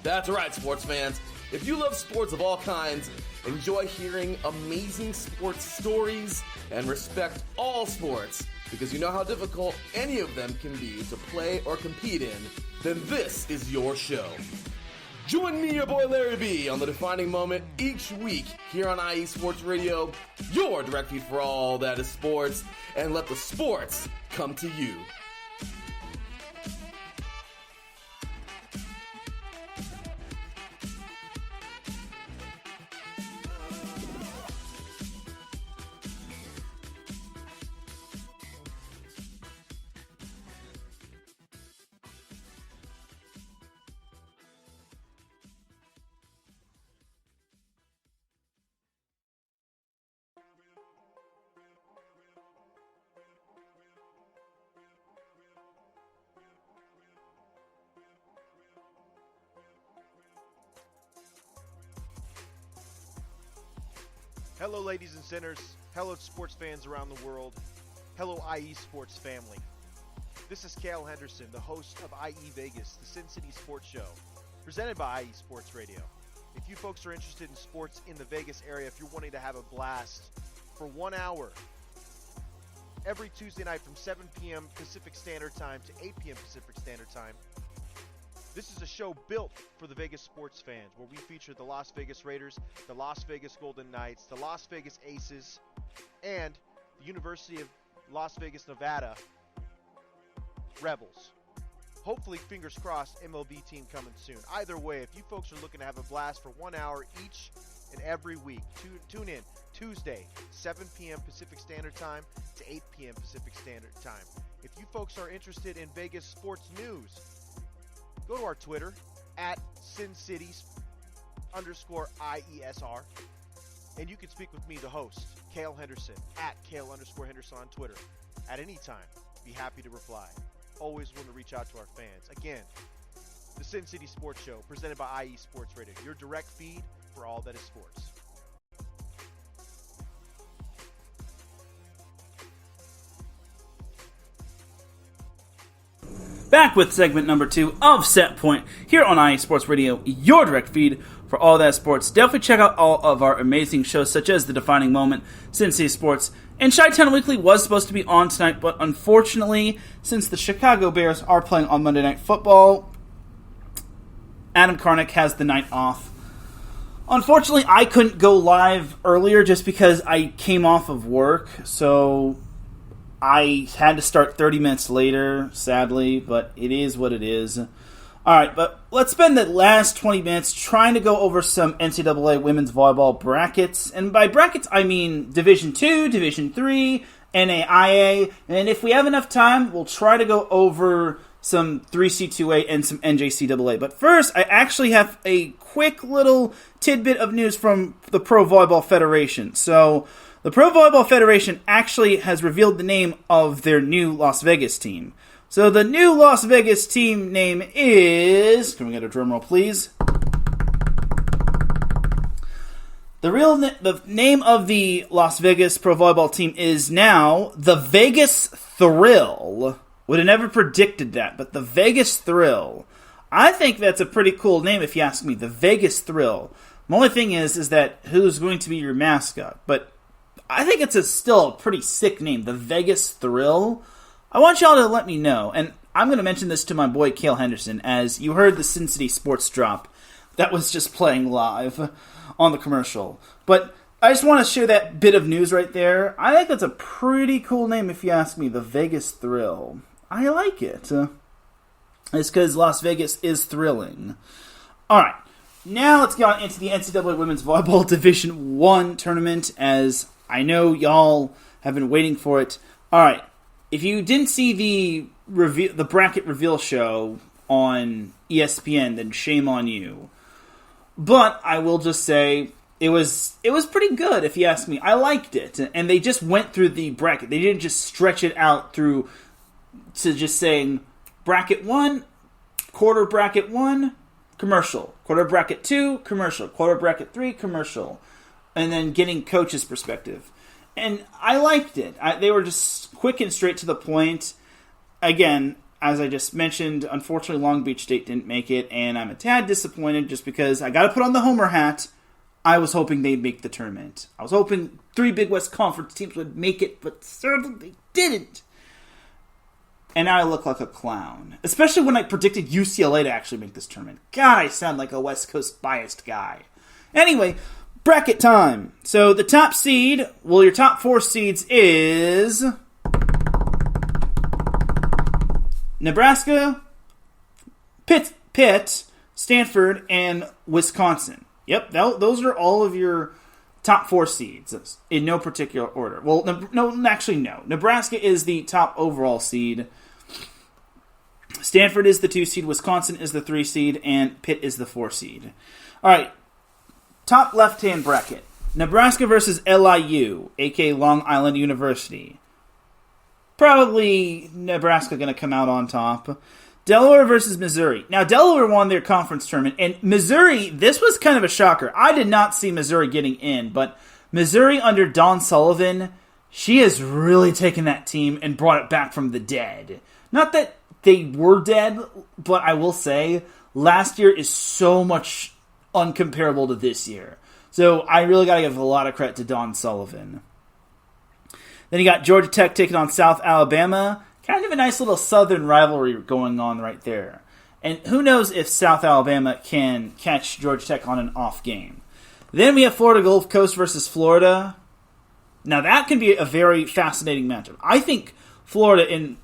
That's right, sports fans. If you love sports of all kinds, enjoy hearing amazing sports stories, and respect all sports because you know how difficult any of them can be to play or compete in, then this is your show. Join me, your boy Larry B, on the defining moment each week here on IE Sports Radio, your direct feed for all that is sports, and let the sports come to you. Hello, ladies and sinners. Hello, sports fans around the world. Hello, IE Sports family. This is Cale Henderson, the host of IE Vegas, the Sin City Sports Show, presented by IE Sports Radio. If you folks are interested in sports in the Vegas area, if you're wanting to have a blast for 1 hour, every Tuesday night from 7 p.m. Pacific Standard Time to 8 p.m. Pacific Standard Time, this is a show built for the Vegas sports fans, where we feature the Las Vegas Raiders, the Las Vegas Golden Knights, the Las Vegas Aces, and the University of Las Vegas, Nevada Rebels. Hopefully, fingers crossed, MLB team coming soon. Either way, if you folks are looking to have a blast for 1 hour each and every week, tune in Tuesday, 7 p.m. Pacific Standard Time to 8 p.m. Pacific Standard Time. If you folks are interested in Vegas sports news, go to our Twitter, at SinCities_IESR, and you can speak with me, the host, Cale Henderson, at Cale_Henderson on Twitter. At any time, be happy to reply. Always want to reach out to our fans. Again, the Sin City Sports Show, presented by IE Sports Radio, your direct feed for all that is sports. Back with segment number 2 of Set Point here on IE Sports Radio, your direct feed for all that sports. Definitely check out all of our amazing shows, such as The Defining Moment, Sin City Sports, and Chi-Town Weekly was supposed to be on tonight, but unfortunately, since the Chicago Bears are playing on Monday Night Football, Adam Karnick has the night off. Unfortunately, I couldn't go live earlier just because I came off of work, so I had to start 30 minutes later, sadly, but it is what it is. All right, but let's spend the last 20 minutes trying to go over some NCAA women's volleyball brackets. And by brackets, I mean Division II, Division III, NAIA. And if we have enough time, we'll try to go over some 3C2A and some NJCAA. But first, I actually have a quick little tidbit of news from the Pro Volleyball Federation. So the Pro Volleyball Federation actually has revealed the name of their new Las Vegas team. So the new Las Vegas team name is... Can we get a drum roll, please? The name of the Las Vegas Pro Volleyball team is now the Vegas Thrill. Would have never predicted that, but the Vegas Thrill. I think that's a pretty cool name if you ask me, the Vegas Thrill. My only thing is that who's going to be your mascot? But I think it's still a pretty sick name, the Vegas Thrill. I want y'all to let me know, and I'm going to mention this to my boy Cale Henderson, as you heard the Sin City Sports drop that was just playing live on the commercial. But I just want to share that bit of news right there. I think that's a pretty cool name if you ask me, the Vegas Thrill. I like it. It's because Las Vegas is thrilling. Alright, now let's get on into the NCAA Women's Volleyball Division 1 tournament, as I know y'all have been waiting for it. Alright, if you didn't see the bracket reveal show on ESPN, then shame on you. But I will just say it was pretty good if you ask me. I liked it, and they just went through the bracket. They didn't just stretch it out through to just saying bracket 1, quarter bracket 1, commercial, quarter bracket 2, commercial, quarter bracket 3, commercial, and then getting coach's perspective. And I liked it. They were just quick and straight to the point. Again, as I just mentioned, unfortunately Long Beach State didn't make it, and I'm a tad disappointed just because I got to put on the homer hat. I was hoping they'd make the tournament. I was hoping 3 Big West Conference teams would make it, but certainly they didn't. And now I look like a clown. Especially when I predicted UCLA to actually make this tournament. God, I sound like a West Coast biased guy. Anyway, bracket time. So the top seed, well, your top 4 seeds is Nebraska, Pitt, Stanford, and Wisconsin. Yep, those are all of your top 4 seeds in no particular order. Well, no. Nebraska is the top overall seed. Stanford is the 2 seed. Wisconsin is the 3 seed. And Pitt is the 4 seed. All right, top left-hand bracket. Nebraska versus LIU, a.k.a. Long Island University. Probably Nebraska going to come out on top. Delaware versus Missouri. Now, Delaware won their conference tournament, and Missouri, this was kind of a shocker. I did not see Missouri getting in, but Missouri under Dawn Sullivan, she has really taken that team and brought it back from the dead. Not that they were dead, but I will say, last year is so much uncomparable to this year. So I really got to give a lot of credit to Dawn Sullivan. Then you got Georgia Tech taking on South Alabama. Kind of a nice little southern rivalry going on right there. And who knows if South Alabama can catch Georgia Tech on an off game. Then we have Florida Gulf Coast versus Florida. Now that can be a very fascinating matchup. I think Florida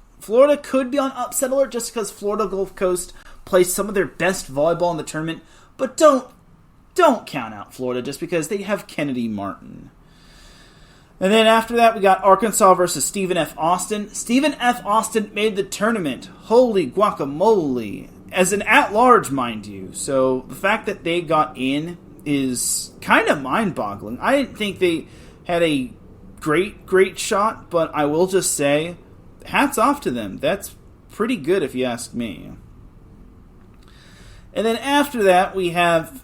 could be on upset alert just because Florida Gulf Coast plays some of their best volleyball in the tournament. But don't count out Florida just because they have Kennedy Martin. And then after that, we got Arkansas versus Stephen F. Austin. Stephen F. Austin made the tournament. Holy guacamole. As an at-large, mind you. So the fact that they got in is kind of mind-boggling. I didn't think they had a great shot, but I will just say, hats off to them. That's pretty good if you ask me. And then after that, we have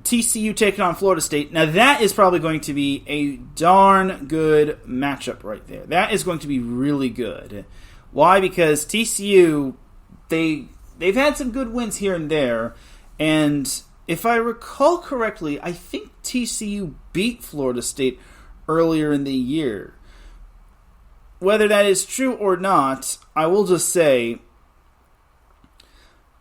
TCU taking on Florida State. Now that is probably going to be a darn good matchup right there. That is going to be really good. Why? Because TCU, they've had some good wins here and there, and if I recall correctly, I think TCU beat Florida State earlier in the year. Whether that is true or not, I will just say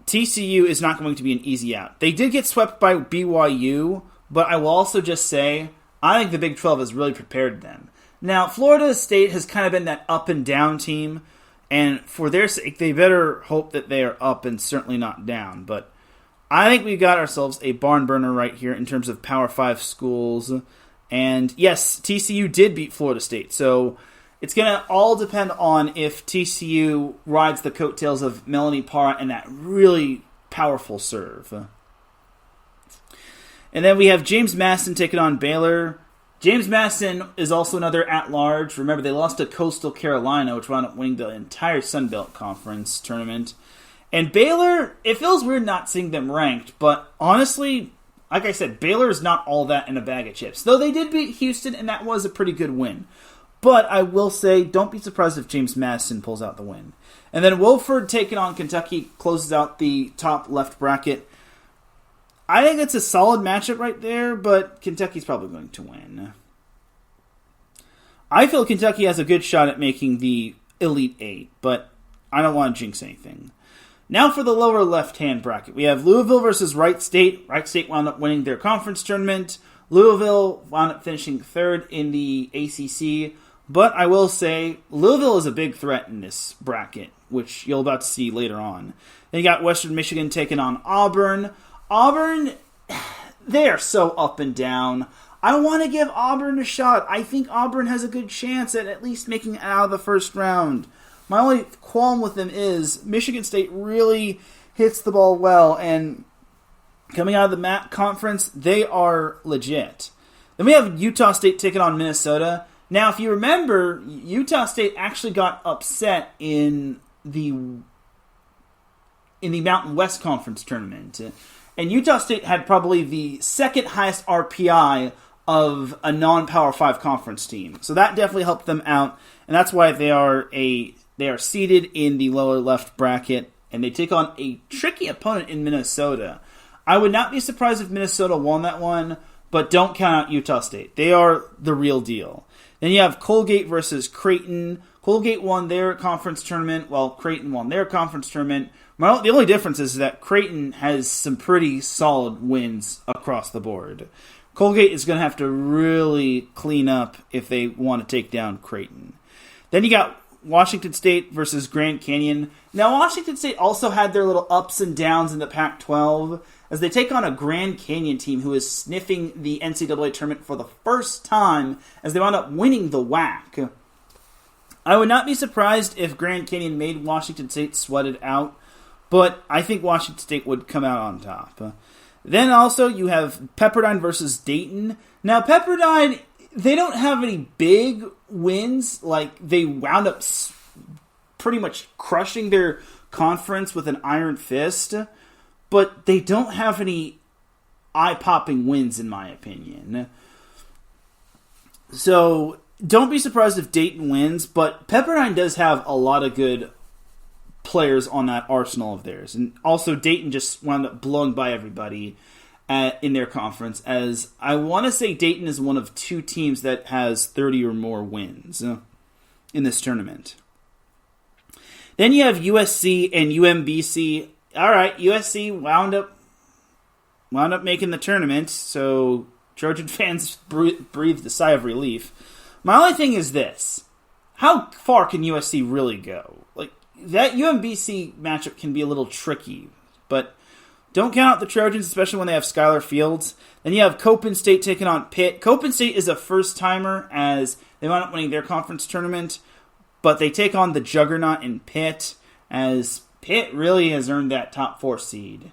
TCU is not going to be an easy out. They did get swept by BYU, but I will also just say I think the Big 12 has really prepared them. Now, Florida State has kind of been that up and down team, and for their sake, they better hope that they are up and certainly not down. But I think we got ourselves a barn burner right here in terms of Power 5 schools. And yes, TCU did beat Florida State, so it's going to all depend on if TCU rides the coattails of Melanie Parra and that really powerful serve. And then we have James Madison taking on Baylor. James Madison is also another at-large. Remember, they lost to Coastal Carolina, which wound up winning the entire Sun Belt Conference tournament. And Baylor, it feels weird not seeing them ranked, but honestly, like I said, Baylor is not all that in a bag of chips. Though they did beat Houston, and that was a pretty good win. But I will say, don't be surprised if James Madison pulls out the win. And then Wofford taking on Kentucky closes out the top left bracket. I think it's a solid matchup right there, but Kentucky's probably going to win. I feel Kentucky has a good shot at making the Elite Eight, but I don't want to jinx anything. Now for the lower left-hand bracket. We have Louisville versus Wright State. Wright State wound up winning their conference tournament. Louisville wound up finishing third in the ACC. But I will say, Louisville is a big threat in this bracket, which you'll about to see later on. Then you got Western Michigan taking on Auburn. Auburn, they are so up and down. I want to give Auburn a shot. I think Auburn has a good chance at least making it out of the first round. My only qualm with them is Michigan State really hits the ball well, and coming out of the MAC conference, they are legit. Then we have Utah State taking on Minnesota. Now, if you remember, Utah State actually got upset in the Mountain West Conference tournament. And Utah State had probably the second highest RPI of a non-Power 5 conference team. So that definitely helped them out, and that's why they are seated in the lower left bracket, and they take on a tricky opponent in Minnesota. I would not be surprised if Minnesota won that one, but don't count out Utah State. They are the real deal. Then you have Colgate versus Creighton. Colgate won their conference tournament, while Creighton won their conference tournament. Well, the only difference is that Creighton has some pretty solid wins across the board. Colgate is going to have to really clean up if they want to take down Creighton. Then you got Washington State versus Grand Canyon. Now, Washington State also had their little ups and downs in the Pac-12 as they take on a Grand Canyon team who is sniffing the NCAA tournament for the first time as they wound up winning the WAC. I would not be surprised if Grand Canyon made Washington State sweat it out, but I think Washington State would come out on top. Then also you have Pepperdine versus Dayton. Now, Pepperdine, they don't have any big wins. Like, they wound up pretty much crushing their conference with an iron fist, but they don't have any eye-popping wins, in my opinion. So, don't be surprised if Dayton wins, but Pepperdine does have a lot of good players on that arsenal of theirs. And also, Dayton just wound up blowing by everybody in their conference, as I want to say Dayton is one of two teams that has 30 or more wins in this tournament. Then you have USC and UMBC. All right, USC wound up making the tournament, so Trojan fans breathed a sigh of relief. My only thing is this: how far can USC really go? Like, that UMBC matchup can be a little tricky, but don't count out the Trojans, especially when they have Skylar Fields. Then you have Copen State taking on Pitt. Copen State is a first-timer as they wound up winning their conference tournament, but they take on the juggernaut in Pitt, as Pitt really has earned that top 4 seed.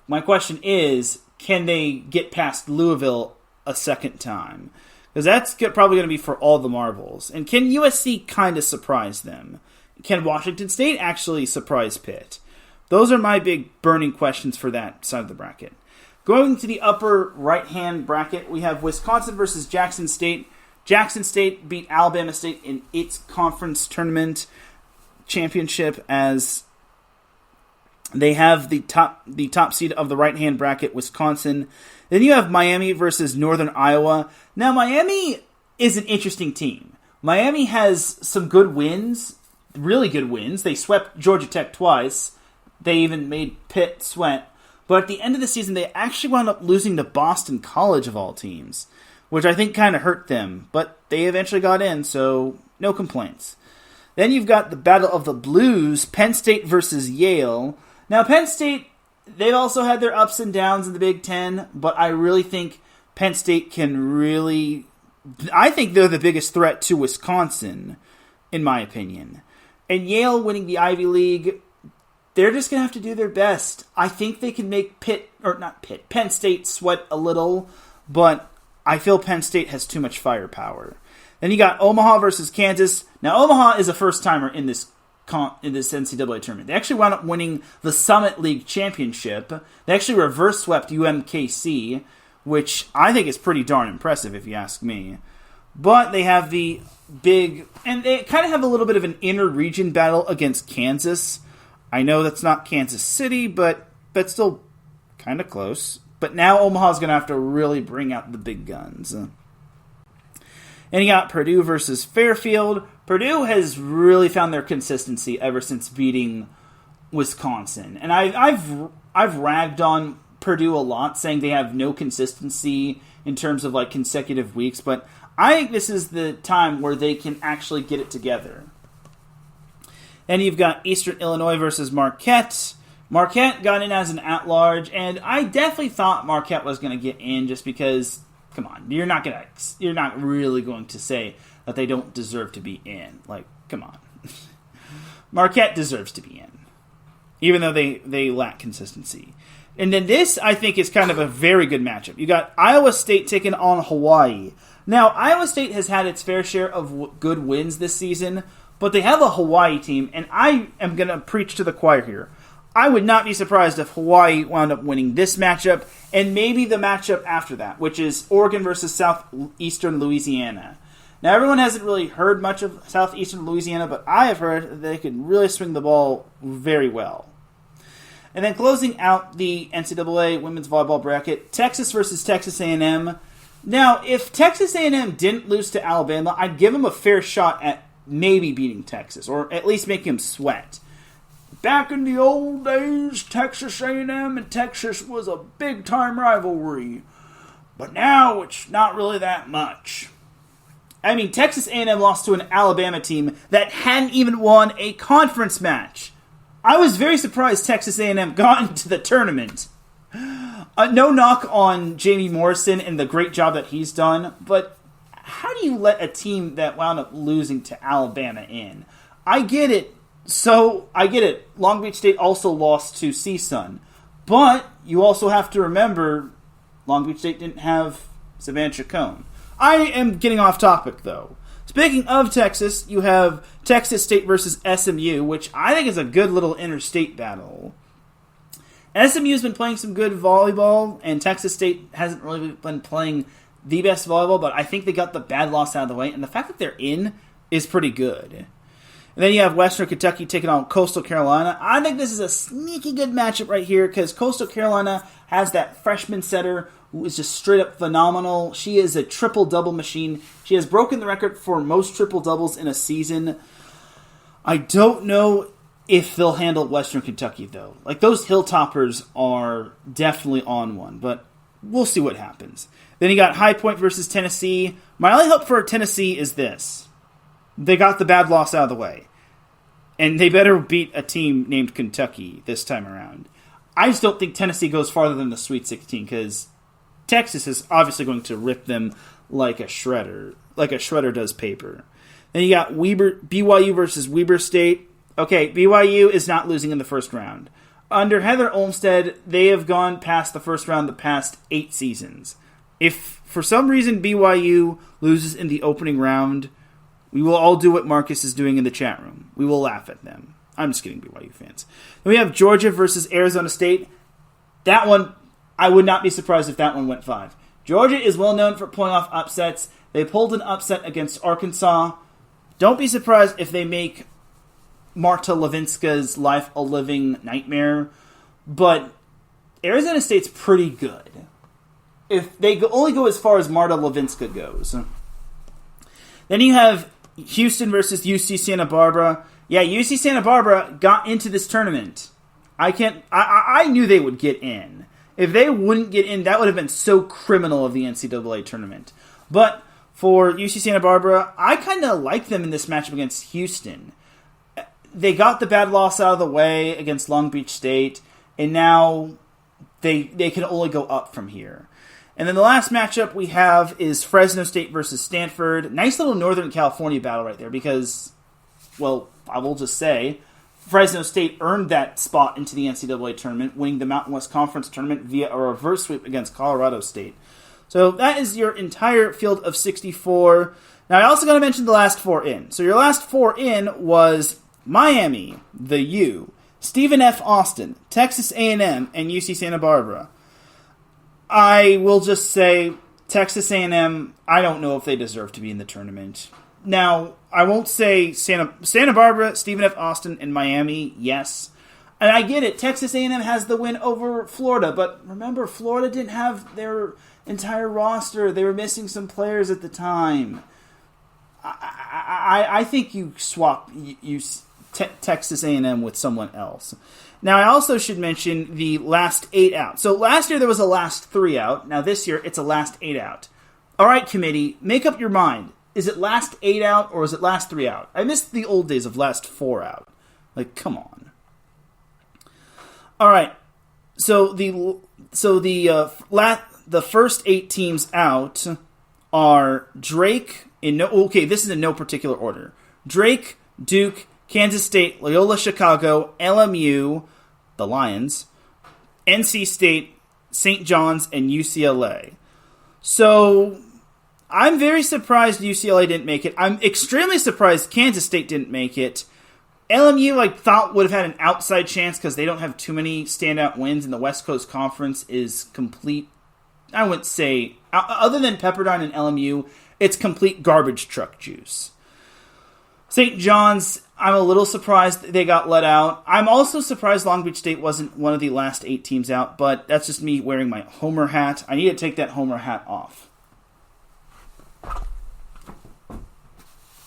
My question is, can they get past Louisville a second time? Because that's probably going to be for all the marbles. And can USC kind of surprise them? Can Washington State actually surprise Pitt? Those are my big burning questions for that side of the bracket. Going to the upper right-hand bracket, we have Wisconsin versus Jackson State. Jackson State beat Alabama State in its conference tournament championship, as they have the top seed of the right-hand bracket, Wisconsin. Then you have Miami versus Northern Iowa. Now, Miami is an interesting team. Miami has some good wins, really good wins. They swept Georgia Tech twice. They even made Pitt sweat. But at the end of the season, they actually wound up losing to Boston College, of all teams, which I think kind of hurt them. But they eventually got in, so no complaints. Then you've got the Battle of the Blues, Penn State versus Yale. Now, Penn State, they've also had their ups and downs in the Big Ten, but I really think Penn State can really... I think they're the biggest threat to Wisconsin, in my opinion. And Yale winning the Ivy League, they're just going to have to do their best. I think they can make Penn State sweat a little, but I feel Penn State has too much firepower. Then you got Omaha versus Kansas. Now, Omaha is a first-timer in this NCAA tournament. They actually wound up winning the Summit League Championship. They actually reverse-swept UMKC, which I think is pretty darn impressive, if you ask me. But they have the big... And they kind of have a little bit of an inter-region battle against Kansas. I know that's not Kansas City, but still kind of close. But now Omaha's going to have to really bring out the big guns. And you got Purdue versus Fairfield. Purdue has really found their consistency ever since beating Wisconsin. And I've ragged on Purdue a lot, saying they have no consistency in terms of like consecutive weeks. But I think this is the time where they can actually get it together. And you've got Eastern Illinois versus Marquette. Marquette got in as an at-large, and I definitely thought Marquette was going to get in just because... Come on, you're not really going to say that they don't deserve to be in. Like, come on. Marquette deserves to be in, even though they lack consistency. And then this, I think, is kind of a very good matchup. You got Iowa State taking on Hawaii. Now, Iowa State has had its fair share of good wins this season, but they have a Hawaii team, and I am going to preach to the choir here. I would not be surprised if Hawaii wound up winning this matchup, and maybe the matchup after that, which is Oregon versus Southeastern Louisiana. Now, everyone hasn't really heard much of Southeastern Louisiana, but I have heard that they can really swing the ball very well. And then closing out the NCAA women's volleyball bracket, Texas versus Texas A&M. Now, if Texas A&M didn't lose to Alabama, I'd give them a fair shot at maybe beating Texas, or at least making them sweat. Back in the old days, Texas A&M and Texas was a big-time rivalry. But now it's not really that much. I mean, Texas A&M lost to an Alabama team that hadn't even won a conference match. I was very surprised Texas A&M got into the tournament. No knock on Jamie Morrison and the great job that he's done, but how do you let a team that wound up losing to Alabama in? I get it. Long Beach State also lost to CSUN. But you also have to remember Long Beach State didn't have Savannah Chacon. I am getting off topic, though. Speaking of Texas, you have Texas State versus SMU, which I think is a good little interstate battle. SMU's been playing some good volleyball, and Texas State hasn't really been playing the best volleyball, but I think they got the bad loss out of the way, and the fact that they're in is pretty good. And then you have Western Kentucky taking on Coastal Carolina. I think this is a sneaky good matchup right here because Coastal Carolina has that freshman setter who is just straight up phenomenal. She is a triple-double machine. She has broken the record for most triple-doubles in a season. I don't know if they'll handle Western Kentucky, though. Like, those Hilltoppers are definitely on one, but we'll see what happens. Then you got High Point versus Tennessee. My only hope for Tennessee is this. They got the bad loss out of the way. And they better beat a team named Kentucky this time around. I just don't think Tennessee goes farther than the Sweet 16 because Texas is obviously going to rip them like a shredder does paper. Then you got BYU versus Weber State. Okay, BYU is not losing in the first round. Under Heather Olmstead, they have gone past the first round the past 8 seasons. If for some reason BYU loses in the opening round, we will all do what Marcus is doing in the chat room. We will laugh at them. I'm just kidding, BYU fans. Then we have Georgia versus Arizona State. That one, I would not be surprised if that one went 5. Georgia is well known for pulling off upsets. They pulled an upset against Arkansas. Don't be surprised if they make Marta Levinska's life a living nightmare. But Arizona State's pretty good. If they only go as far as Marta Levinska goes. Then you have Houston versus UC Santa Barbara. Yeah, UC Santa Barbara got into this tournament. I knew they would get in. If they wouldn't get in, that would have been so criminal of the NCAA tournament. But for UC Santa Barbara, I kind of like them in this matchup against Houston. They got the bad loss out of the way against Long Beach State, and now they can only go up from here. And then the last matchup we have is Fresno State versus Stanford. Nice little Northern California battle right there because, well, I will just say, Fresno State earned that spot into the NCAA tournament, winning the Mountain West Conference tournament via a reverse sweep against Colorado State. So that is your entire field of 64. Now, I also got to mention the last 4 in. So your last 4 in was Miami, the U, Stephen F. Austin, Texas A&M, and UC Santa Barbara. I will just say Texas A&M, I don't know if they deserve to be in the tournament. Now, I won't say Santa Barbara, Stephen F. Austin, and Miami, yes. And I get it, Texas A&M has the win over Florida, but remember, Florida didn't have their entire roster. They were missing some players at the time. I think you swap Texas A&M with someone else. Now, I also should mention the last 8 out. So last year there was a last 3 out. Now this year it's a last 8 out. All right, committee, make up your mind. Is it last 8 out or is it last 3 out? I missed the old days of last 4 out. Like, come on. All right. So the first 8 teams out are Drake this is in no particular order. Drake, Duke, Kansas State, Loyola Chicago, LMU, the Lions, NC State, St. John's, and UCLA. So I'm very surprised UCLA didn't make it. I'm extremely surprised Kansas State didn't make it. LMU, I thought, would have had an outside chance because they don't have too many standout wins, and the West Coast Conference is complete. I wouldn't say, other than Pepperdine and LMU, it's complete garbage truck juice. St. John's, I'm a little surprised they got let out. I'm also surprised Long Beach State wasn't one of the last 8 teams out, but that's just me wearing my Homer hat. I need to take that Homer hat off.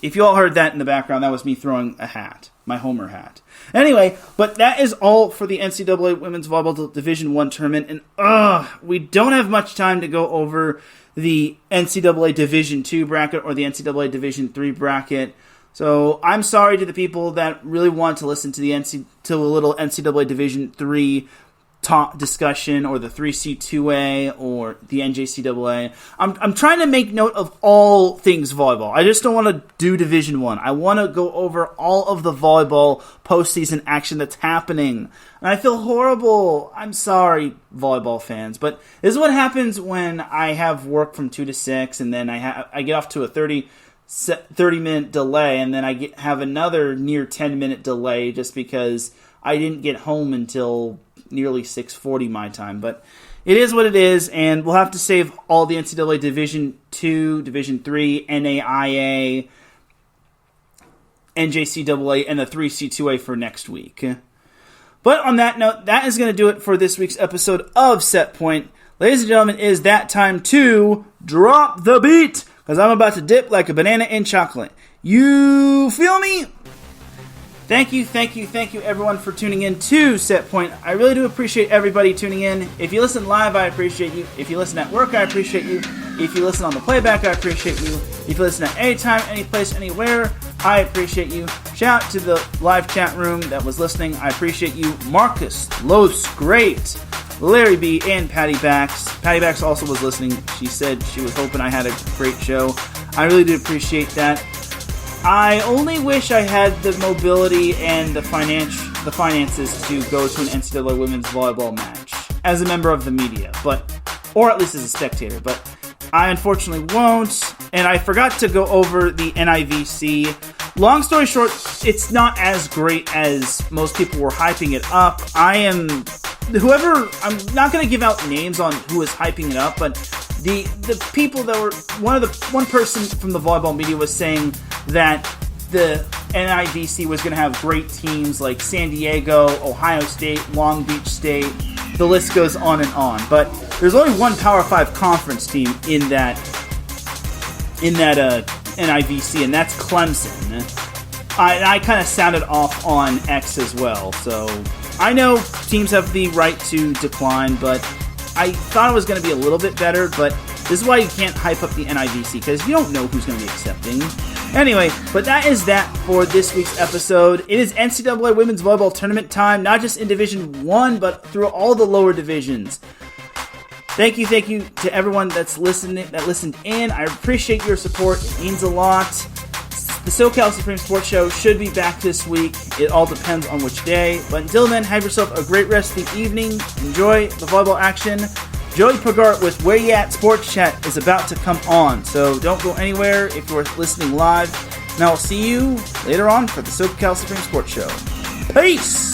If you all heard that in the background, that was me throwing a hat, my Homer hat. Anyway, but that is all for the NCAA Women's Volleyball Division I tournament, and we don't have much time to go over the NCAA Division II bracket or the NCAA Division III bracket. So I'm sorry to the people that really want to listen to a little NCAA Division III talk discussion or the 3C2A or the NJCAA. I'm trying to make note of all things volleyball. I just don't want to do Division I want to go over all of the volleyball postseason action that's happening. And I feel horrible. I'm sorry, volleyball fans. But this is what happens when I have work from 2 to 6 and then I get off to a 30-minute delay, and then I have another near 10-minute delay just because I didn't get home until nearly 6:40 my time. But it is what it is, and we'll have to save all the NCAA Division II, Division III, NAIA, NJCAA, and the 3C2A for next week. But on that note, that is going to do it for this week's episode of Set Point. Ladies and gentlemen, it is that time to drop the beat, because I'm about to dip like a banana in chocolate. You feel me? Thank you, everyone, for tuning in to Set Point. I really do appreciate everybody tuning in. If you listen live, I appreciate you. If you listen at work, I appreciate you. If you listen on the playback, I appreciate you. If you listen at any time, any place, anywhere, I appreciate you. Shout out to the live chat room that was listening. I appreciate you. Marcus, Los, Great, Larry B, and Patty Bax. Patty Bax also was listening. She said she was hoping I had a great show. I really do appreciate that. I only wish I had the mobility and the finances to go to an NCAA women's volleyball match as a member of the media, or at least as a spectator, but I unfortunately won't, and I forgot to go over the NIVC. Long story short, it's not as great as most people were hyping it up. I'm not going to give out names on who is hyping it up, but the people that were, one person from the volleyball media was saying that the NIVC was going to have great teams like San Diego, Ohio State, Long Beach State. The list goes on and on. But there's only one Power 5 conference team in that NIVC, and that's Clemson. I kind of sounded off on X as well. So I know teams have the right to decline, but I thought it was going to be a little bit better, but this is why you can't hype up the NIVC, because you don't know who's going to be accepting. Anyway, but that is that for this week's episode. It is NCAA Women's Volleyball Tournament time, not just in Division I, but through all the lower divisions. Thank you to everyone that listened in. I appreciate your support. It means a lot. The SoCal Supreme Sports Show should be back this week. It all depends on which day. But until then, have yourself a great rest of the evening. Enjoy the volleyball action. Joey Pogart with Where You At Sports Chat is about to come on, so don't go anywhere if you're listening live. And I'll see you later on for the SoCal Supreme Sports Show. Peace!